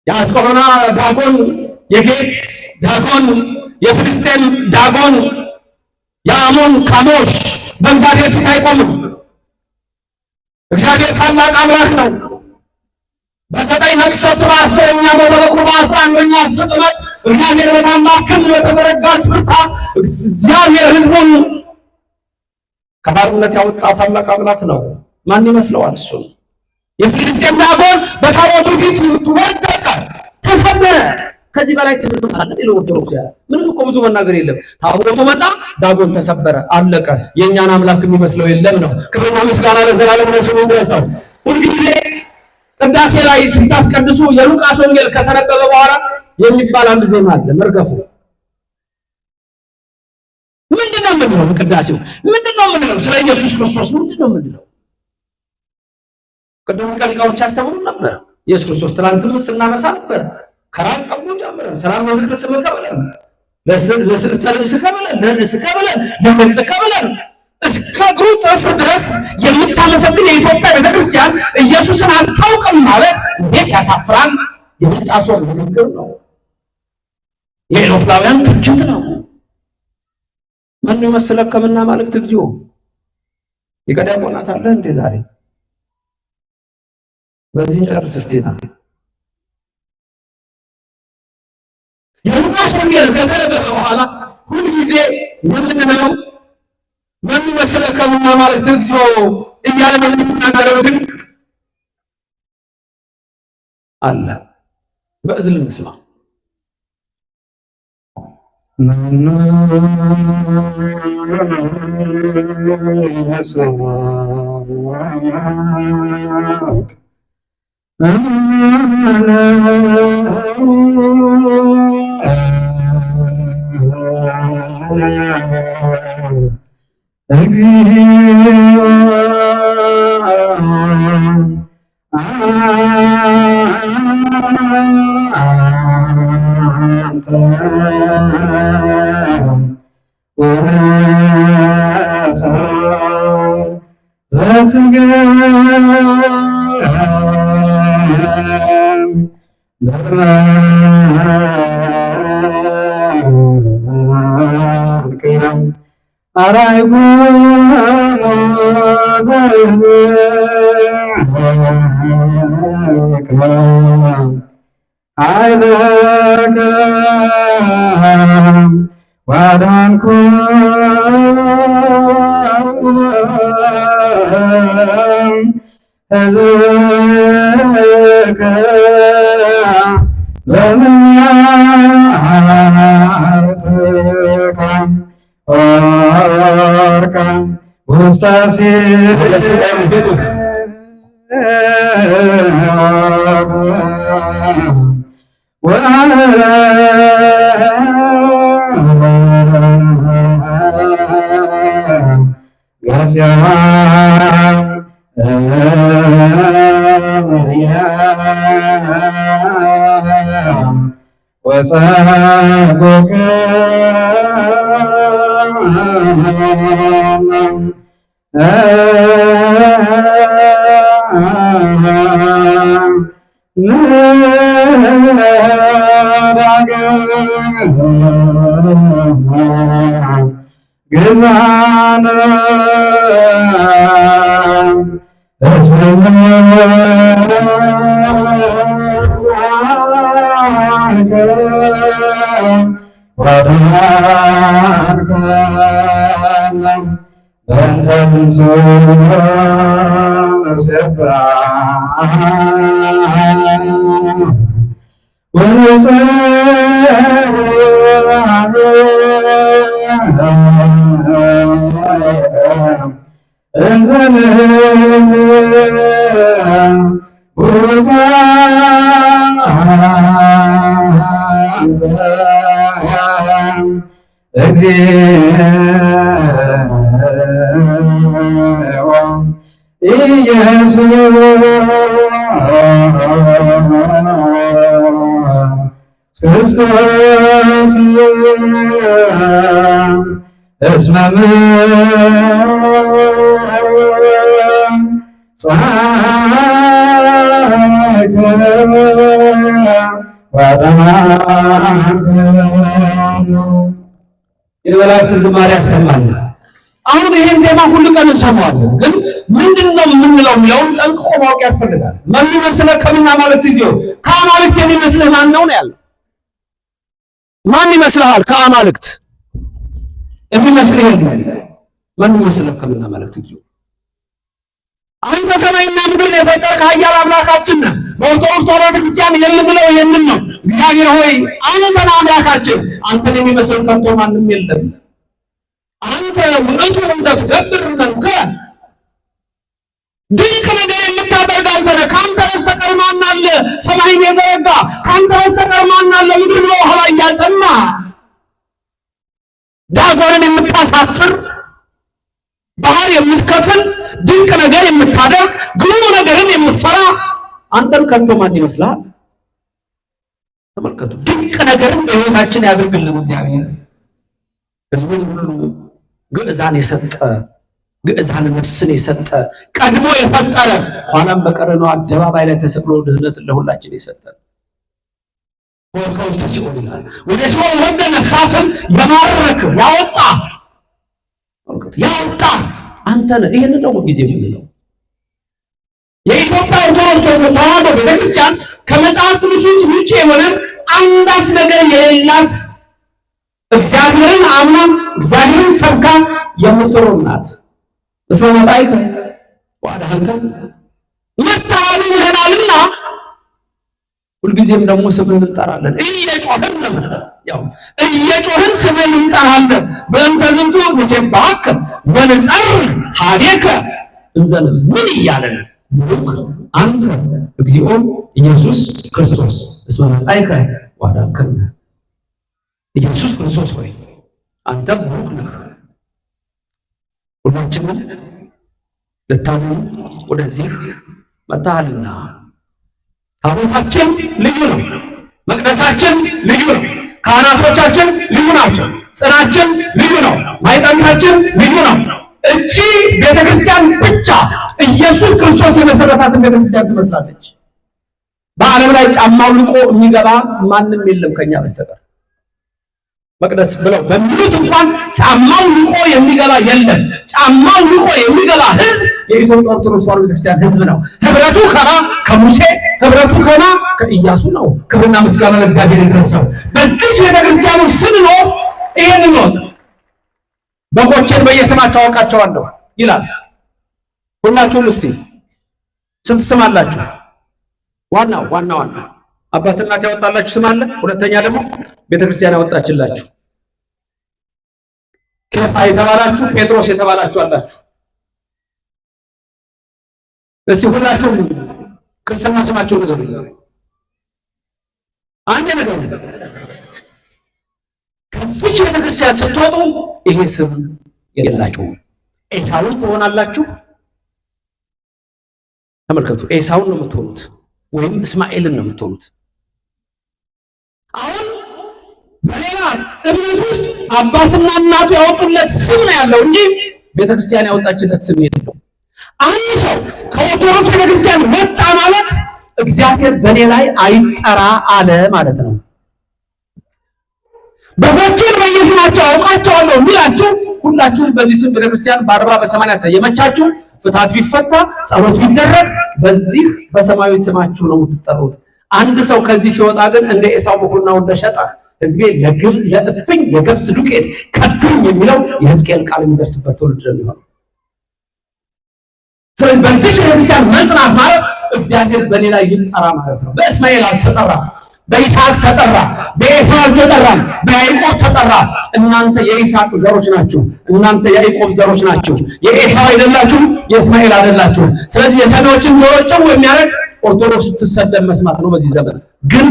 የአስቆሮና ዳጎን፣ የጌት ዳጎን፣ የፍልስጤም ዳጎን፣ የአሞን ካሞሽ በእግዚአብሔር ፊት አይቆምም። እግዚአብሔር ታላቅ አምላክ ነው። በዘጠኝ መቅሰፍት በ10ኛ ሞተ በኩር በ11ኛ ስጥመት እግዚአብሔር በታላቅ ክንድ በተዘረጋች ብርታት እግዚአብሔር ሕዝቡን ከባርነት ያወጣ ታላቅ አምላክ ነው። ማን ይመስለዋል? እሱ የፍልስጤም ዳጎን በታቦቱ ፊት ወደቀ፣ ተሰበረ። ከዚህ በላይ ትምህርት ማለት ለኦርቶዶክስ ምንም እኮ ብዙ መናገር የለም። ታቦቱ መጣ፣ ዳጎን ተሰበረ፣ አለቀ። የእኛን አምላክ የሚመስለው የለም ነው። ክብርና ምስጋና ለዘላለም ለስሙ ይድረሰው። ሁልጊዜ ቅዳሴ ላይ ስታስቀድሱ የሉቃስ ወንጌል ከተነበበ በኋላ የሚባል አንድ ዜማ አለ። መርገፉ ምንድነው የምንለው? ቅዳሴው ምንድነው የምንለው? ስለ ኢየሱስ ክርስቶስ ምንድነው የምንለው? ቅድም ሊቃውንት ሲያስተምሩ ነበር። ኢየሱስ ክርስቶስ ትናንትም ስናነሳ ነበር። ከራስ ጸጉሩ ጀምረን ሰላም ወዝክር ስምከ ብለን ለስልተ ርእስከ ብለን ለርእስከ ብለን ለገጽከ ብለን እስከ እግሩ ጥፍር ድረስ የምታመሰግን የኢትዮጵያ ቤተክርስቲያን ኢየሱስን አታውቅም ማለት እንዴት ያሳፍራል! የብልጣሶር ንግግር ነው። የኢሎፍላውያን ትችት ነው። ማን ይመስለከ ከምና ማለት እግዚኦ ይቀዳቆናት አለ እንዴ ዛሬ በዚህ ጨርስ እስቲና የሉቃስ ወንጌል ከተነበበ በኋላ ሁልጊዜ የምንለው ማን ይመስለከ ከምና ማለት እግዚኦ እያለ የምንናገረው ግን አለ። በእዝል እንስማ። የመላእክት ዝማሬ ያሰማል። አሁን ይሄን ዜማ ሁሉ ቀን እንሰማዋለን፣ ግን ምንድነው የምንለው የሚለውን ጠንቅቆ ማወቅ ያስፈልጋል። ማን ይመስልህ ከምን አማልክት ይዞ ከአማልክት የሚመስልህ ማን ነው ያለው? ማን ይመስልሃል? ከአማልክት የሚመስልህ ማን ይመስልህ ከምን አማልክት ይዞ? አንተ ሰማይና ምድር የፈጠርክ ኃያል አምላካችን ነህ። በኦርቶዶክስ ተዋሕዶ ክርስቲያን የምንለው ይህንን ነው። እግዚአብሔር ሆይ አንተ አምላካችን፣ አንተን የሚመስል ከቶ ማንም የለም። አንተ ውእቱ ዘትገብር መንከ፣ ድንቅ ነገር የምታደርግ አንተ ነህ። ከአንተ በስተቀር ማን አለ? ሰማይን የዘረጋ ከአንተ በስተቀር ማን አለ? ምድርን በውኃ ላይ ያጸና፣ ዳጎንን የምታሳፍር፣ ባህር የምትከፍል፣ ድንቅ ነገር የምታደርግ፣ ግሩም ነገርን የምትሰራ አንተን ከቶ ማን ይመስላል? ተመልከቱ። ድንቅ ነገርን በሕይወታችን ያድርግልን እግዚአብሔር። ሕዝቡን ሁሉ ግዕዛን የሰጠ ግዕዛን ነፍስን የሰጠ ቀድሞ የፈጠረ ኋላም በቀረነው አደባባይ ላይ ተሰቅሎ ድህነትን ለሁላችን የሰጠ ወርቀው ሲኦል ይላል ወደ ሲኦል ወደ ነፍሳትን የማረክ ያወጣ አንተ ነህ። ይሄንን ደግሞ ጊዜ የምንለው የኢትዮጵያ ኦርቶዶክስ ተዋሕዶ ቤተክርስቲያን ከመጽሐፍ ቅዱስ ውጭ የሆነ አንዳች ነገር የሌላት እግዚአብሔርን አምና እግዚአብሔርን ሰብካ የምትኖር ናት። እስመ መጻእከ ወአድኀንከ መታሃሉ ይሆናልና ሁልጊዜም ደግሞ ስምህን እንጠራለን። እየጮህን ስምህን እንጠራለን። በእንተ ዝንቱ ንሴብሐከ ወንጸርህ ኀቤከ እንዘ ምን እያለን ቡሩክ አንተ እግዚኦ ኢየሱስ ክርስቶስ እስመ መጻእከ ወአድኀንከነ። ኢየሱስ ክርስቶስ ሆይ አንተ ቡሩክ ነህ። ሁላችንም ልታምኑ ወደዚህ መጥተሃልና ታቦታችን ልዩ ነው። መቅደሳችን ልዩ ነው። ካህናቶቻችን ልዩ ናቸው። ጽናችን ልዩ ነው። ማይጠንታችን ልዩ ነው። እቺ ቤተክርስቲያን ብቻ ኢየሱስ ክርስቶስ የመሰረታትን ቤተክርስቲያን ትመስላለች። በዓለም ላይ ጫማው ልቆ የሚገባ ማንም የለም ከኛ በስተቀር። መቅደስ ብለው በሚሉት እንኳን ጫማው ልቆ የሚገባ የለም። ጫማው ልቆ የሚገባ ህዝብ የኢትዮጵያ ኦርቶዶክስ ተዋሕዶ ቤተክርስቲያን ህዝብ ነው። ህብረቱ ከሙሴ ህብረቱ ከኢያሱ ነው። ክብርና ምስጋና ለእግዚአብሔር ይድረሰው። በዚህ ቤተክርስቲያን ውስጥ ስንኖር ይሄንን ነው። በጎቼን በየስማቸው አውቃቸዋለሁ ይላል። ሁላችሁም እስቲ ስንት ስም አላችሁ? ዋና አባት እናት ያወጣላችሁ ስም አለ። ሁለተኛ ደግሞ ቤተክርስቲያን ያወጣችላችሁ ኬፋ የተባላችሁ ጴጥሮስ የተባላችሁ አላችሁ። እስቲ ሁላችሁም ክርስትና ስማችሁ ንገሩኝ። አንድ ነገር ከዚህ ቤተክርስቲያን ስትወጡ ይሄ ስም የላችሁም። ኤሳውን ትሆናላችሁ። ተመልከቱ፣ ኤሳውን ነው የምትሆኑት ወይም እስማኤልን ነው የምትሆኑት። አሁን በሌላ እምነት ውስጥ አባትና እናቱ ያወጡለት ስም ነው ያለው እንጂ ቤተክርስቲያን ያወጣችለት ስም የለው። አንድ ሰው ከኦርቶዶክስ ቤተክርስቲያን ወጣ ማለት እግዚአብሔር በኔ ላይ አይጠራ አለ ማለት ነው። በጎችን በየስማቸው አውቃቸዋለሁ የሚላችሁ ሁላችሁም በዚህ ስም ቤተክርስቲያን በ40 በ80 ሰየመቻችሁ። ፍትሐት ቢፈታ ጸሎት ቢደረግ በዚህ በሰማያዊ ስማችሁ ነው የምትጠሩት። አንድ ሰው ከዚህ ሲወጣ ግን እንደ ኤሳው በኩርናው እንደሸጠ ሕዝቤ ለእፍኝ የገብስ ዱቄት ከዱኝ የሚለው የሕዝቅኤል ቃል የሚደርስበት ትውልድ ነው የሚሆነው። ስለዚህ በዚህ ቤተክርስቲያን መጽናት ማለት እግዚአብሔር በኔ ላይ ይጠራ ማለት ነው። በእስማኤል አልተጠራ፣ በይስሐቅ ተጠራ፣ በኤሳው አልተጠራም፣ በያዕቆብ ተጠራ። እናንተ የይስሐቅ ዘሮች ናችሁ፣ እናንተ የያዕቆብ ዘሮች ናችሁ። የኤሳው አይደላችሁ፣ የእስማኤል አይደላችሁ። ስለዚህ የሰሚዎችን ጆሮ ጭው የሚያደርግ ኦርቶዶክስ ስትሰደብ መስማት ነው በዚህ ዘመን። ግን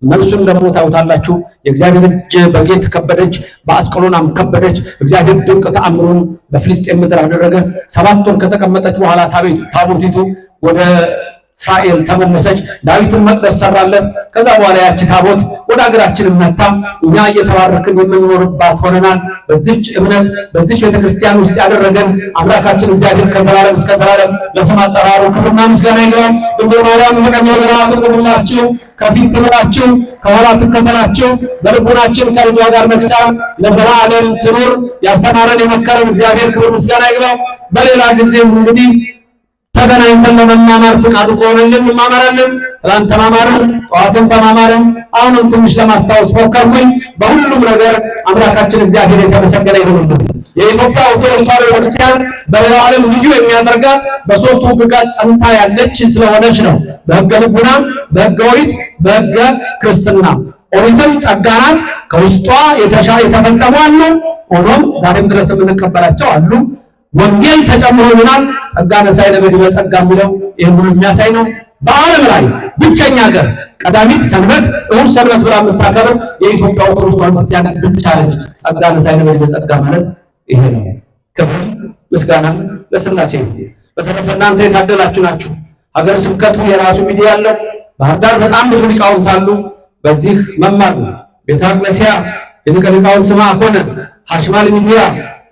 መልሱን ደግሞ ታውታላችሁ። የእግዚአብሔር እጅ በጌት ከበደች፣ በአስቀሎናም ከበደች። እግዚአብሔር ድንቅ ተአምሩን በፍልስጤም ምድር አደረገ። 7 ወር ከተቀመጠች በኋላ ታቦቲቱ ወደ እስራኤል ተመለሰች። ዳዊትን መቅደስ ሰራለት። ከዛ በኋላ ያቺ ታቦት ወደ ሀገራችን መጣ። እኛ እየተባረክን የምንኖርባት ሆነናል። በዚች እምነት በዚች ቤተክርስቲያን ውስጥ ያደረገን አምላካችን እግዚአብሔር ከዘላለም እስከ ዘላለም ለስም አጠራሩ ክብርና ምስጋና ይግባው። ድንግል ማርያም በቀኝ ወገኗ ትቁምላችሁ፣ ከፊት ትምራችሁ፣ ከኋላ ትከተላችሁ። በልቡናችን ከልጇ ጋር ነግሳ ለዘላለም ትኑር። ያስተማረን የመከረን እግዚአብሔር ክብር ምስጋና ይግባው። በሌላ ጊዜም እንግዲህ ተገናኝተን ለመማማር ፍቃዱ ከሆነልን እንማማራለን። ትናንት ተማማርን፣ ጠዋትም ተማማርን። አሁንም ትንሽ ለማስታወስ ሞከርኩኝ። በሁሉም ነገር አምላካችን እግዚአብሔር የተመሰገነ ይሁን። የኢትዮጵያ ኦርቶዶክስ ተዋሕዶ ቤተክርስቲያን በሌላው ዓለም ልዩ የሚያደርጋት በሶስቱ ሕግጋት ጸንታ ያለች ስለሆነች ነው። በሕገ ልቡና፣ በሕገ ኦሪት፣ በሕገ ክርስትና። ኦሪትም ጸጋ ናት። ከውስጧ የተፈጸሙ አሉ፣ ሆኖም ዛሬም ድረስ የምንቀበላቸው አሉ። ወንጌል ተጨምሮልናል። ጸጋ ነሣኢነ በዲበ ጸጋ የሚለው ይህን ሁሉ የሚያሳይ ነው። በዓለም ላይ ብቸኛ ሀገር ቀዳሚት ሰንበት እሑድ ሰንበት ብላ የምታከብር የኢትዮጵያ ኦርቶዶክስ ተዋሕዶ ቤተክርስቲያን ብቻ ነች። ጸጋ ነሣኢነ በዲበ ጸጋ ማለት ይሄ ነው። ክብር ምስጋና ለሥላሴ። በተረፈ እናንተ የታደላችሁ ናችሁ። ሀገር ስብከቱ የራሱ ሚዲያ አለው። ባህር ዳር በጣም ብዙ ሊቃውንት አሉ። በዚህ መማር ነው። ቤተ አቅለሲያ የሊቀ ሊቃውንት ስምዐ ኮነ፣ ሐሽማል ሚዲያ፣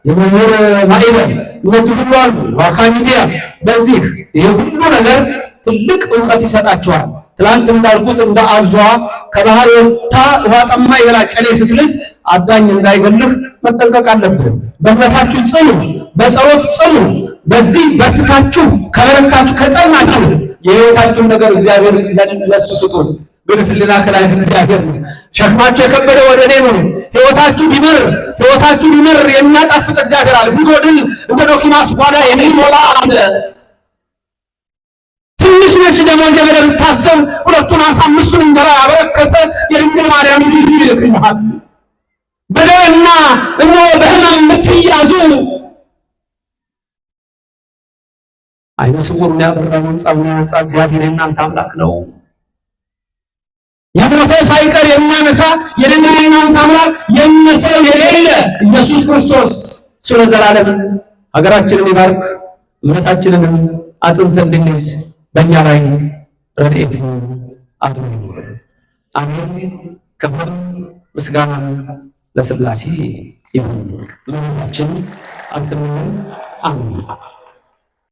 የመምህር ማዕበል እነዚህ ሁሉ አሉ። ዋካ ሚዲያ። በዚህ ይሄ ሁሉ ነገር ትልቅ ዕውቀት ይሰጣቸዋል። ትላንት እንዳልኩት እንደ አዟ ከባህር ወጥታ ውሃ ጠማ ይበላ ጨሌ ስትልስ አዳኝ እንዳይገልህ መጠንቀቅ አለብህ። በእምነታችሁ ጽኑ፣ በጸሎት ጽኑ። በዚህ በርትታችሁ ከበረታችሁ ከጸናችሁ የሕይወታችሁን ነገር እግዚአብሔር ለእሱ ስጡት። ብንፍልና ከላይ እግዚአብሔር ነው። ሸክማችሁ የከበደ ወደ እኔ ነው። ሕይወታችሁ ቢምር የሚያጣፍጥ እግዚአብሔር አለ። ቢጎድል እንደ ዶኪማስ ጓዳ የሚሞላ አለ። ትንሽ ነች ደሞዝ ብለህ ብታስብ ሁለቱን ዓሣ አምስቱን እንጀራ ያበረከተ የድንግል ማርያም ልጅ ይልክልሃል። በደዌና እነሆ በሕመም የምትያዙ ዓይነ ስውሩን ያበራውን ጸጉሩን ያነጻ እግዚአብሔር የእናንተ አምላክ ነው። የሞተ ሳይቀር የሚያነሳ የድንግል የእናንተ አምላክ የሚመስለው የሌለ ኢየሱስ ክርስቶስ እሱ ለዘላለም ሀገራችንን ይባርክ። እምነታችንንም አጽንተን እንድንይዝ በእኛ ላይ ረድኤት አድርጉ። አሜን። ክብር ምስጋና ለሥላሴ ይሁን። ለሁላችን አሜን።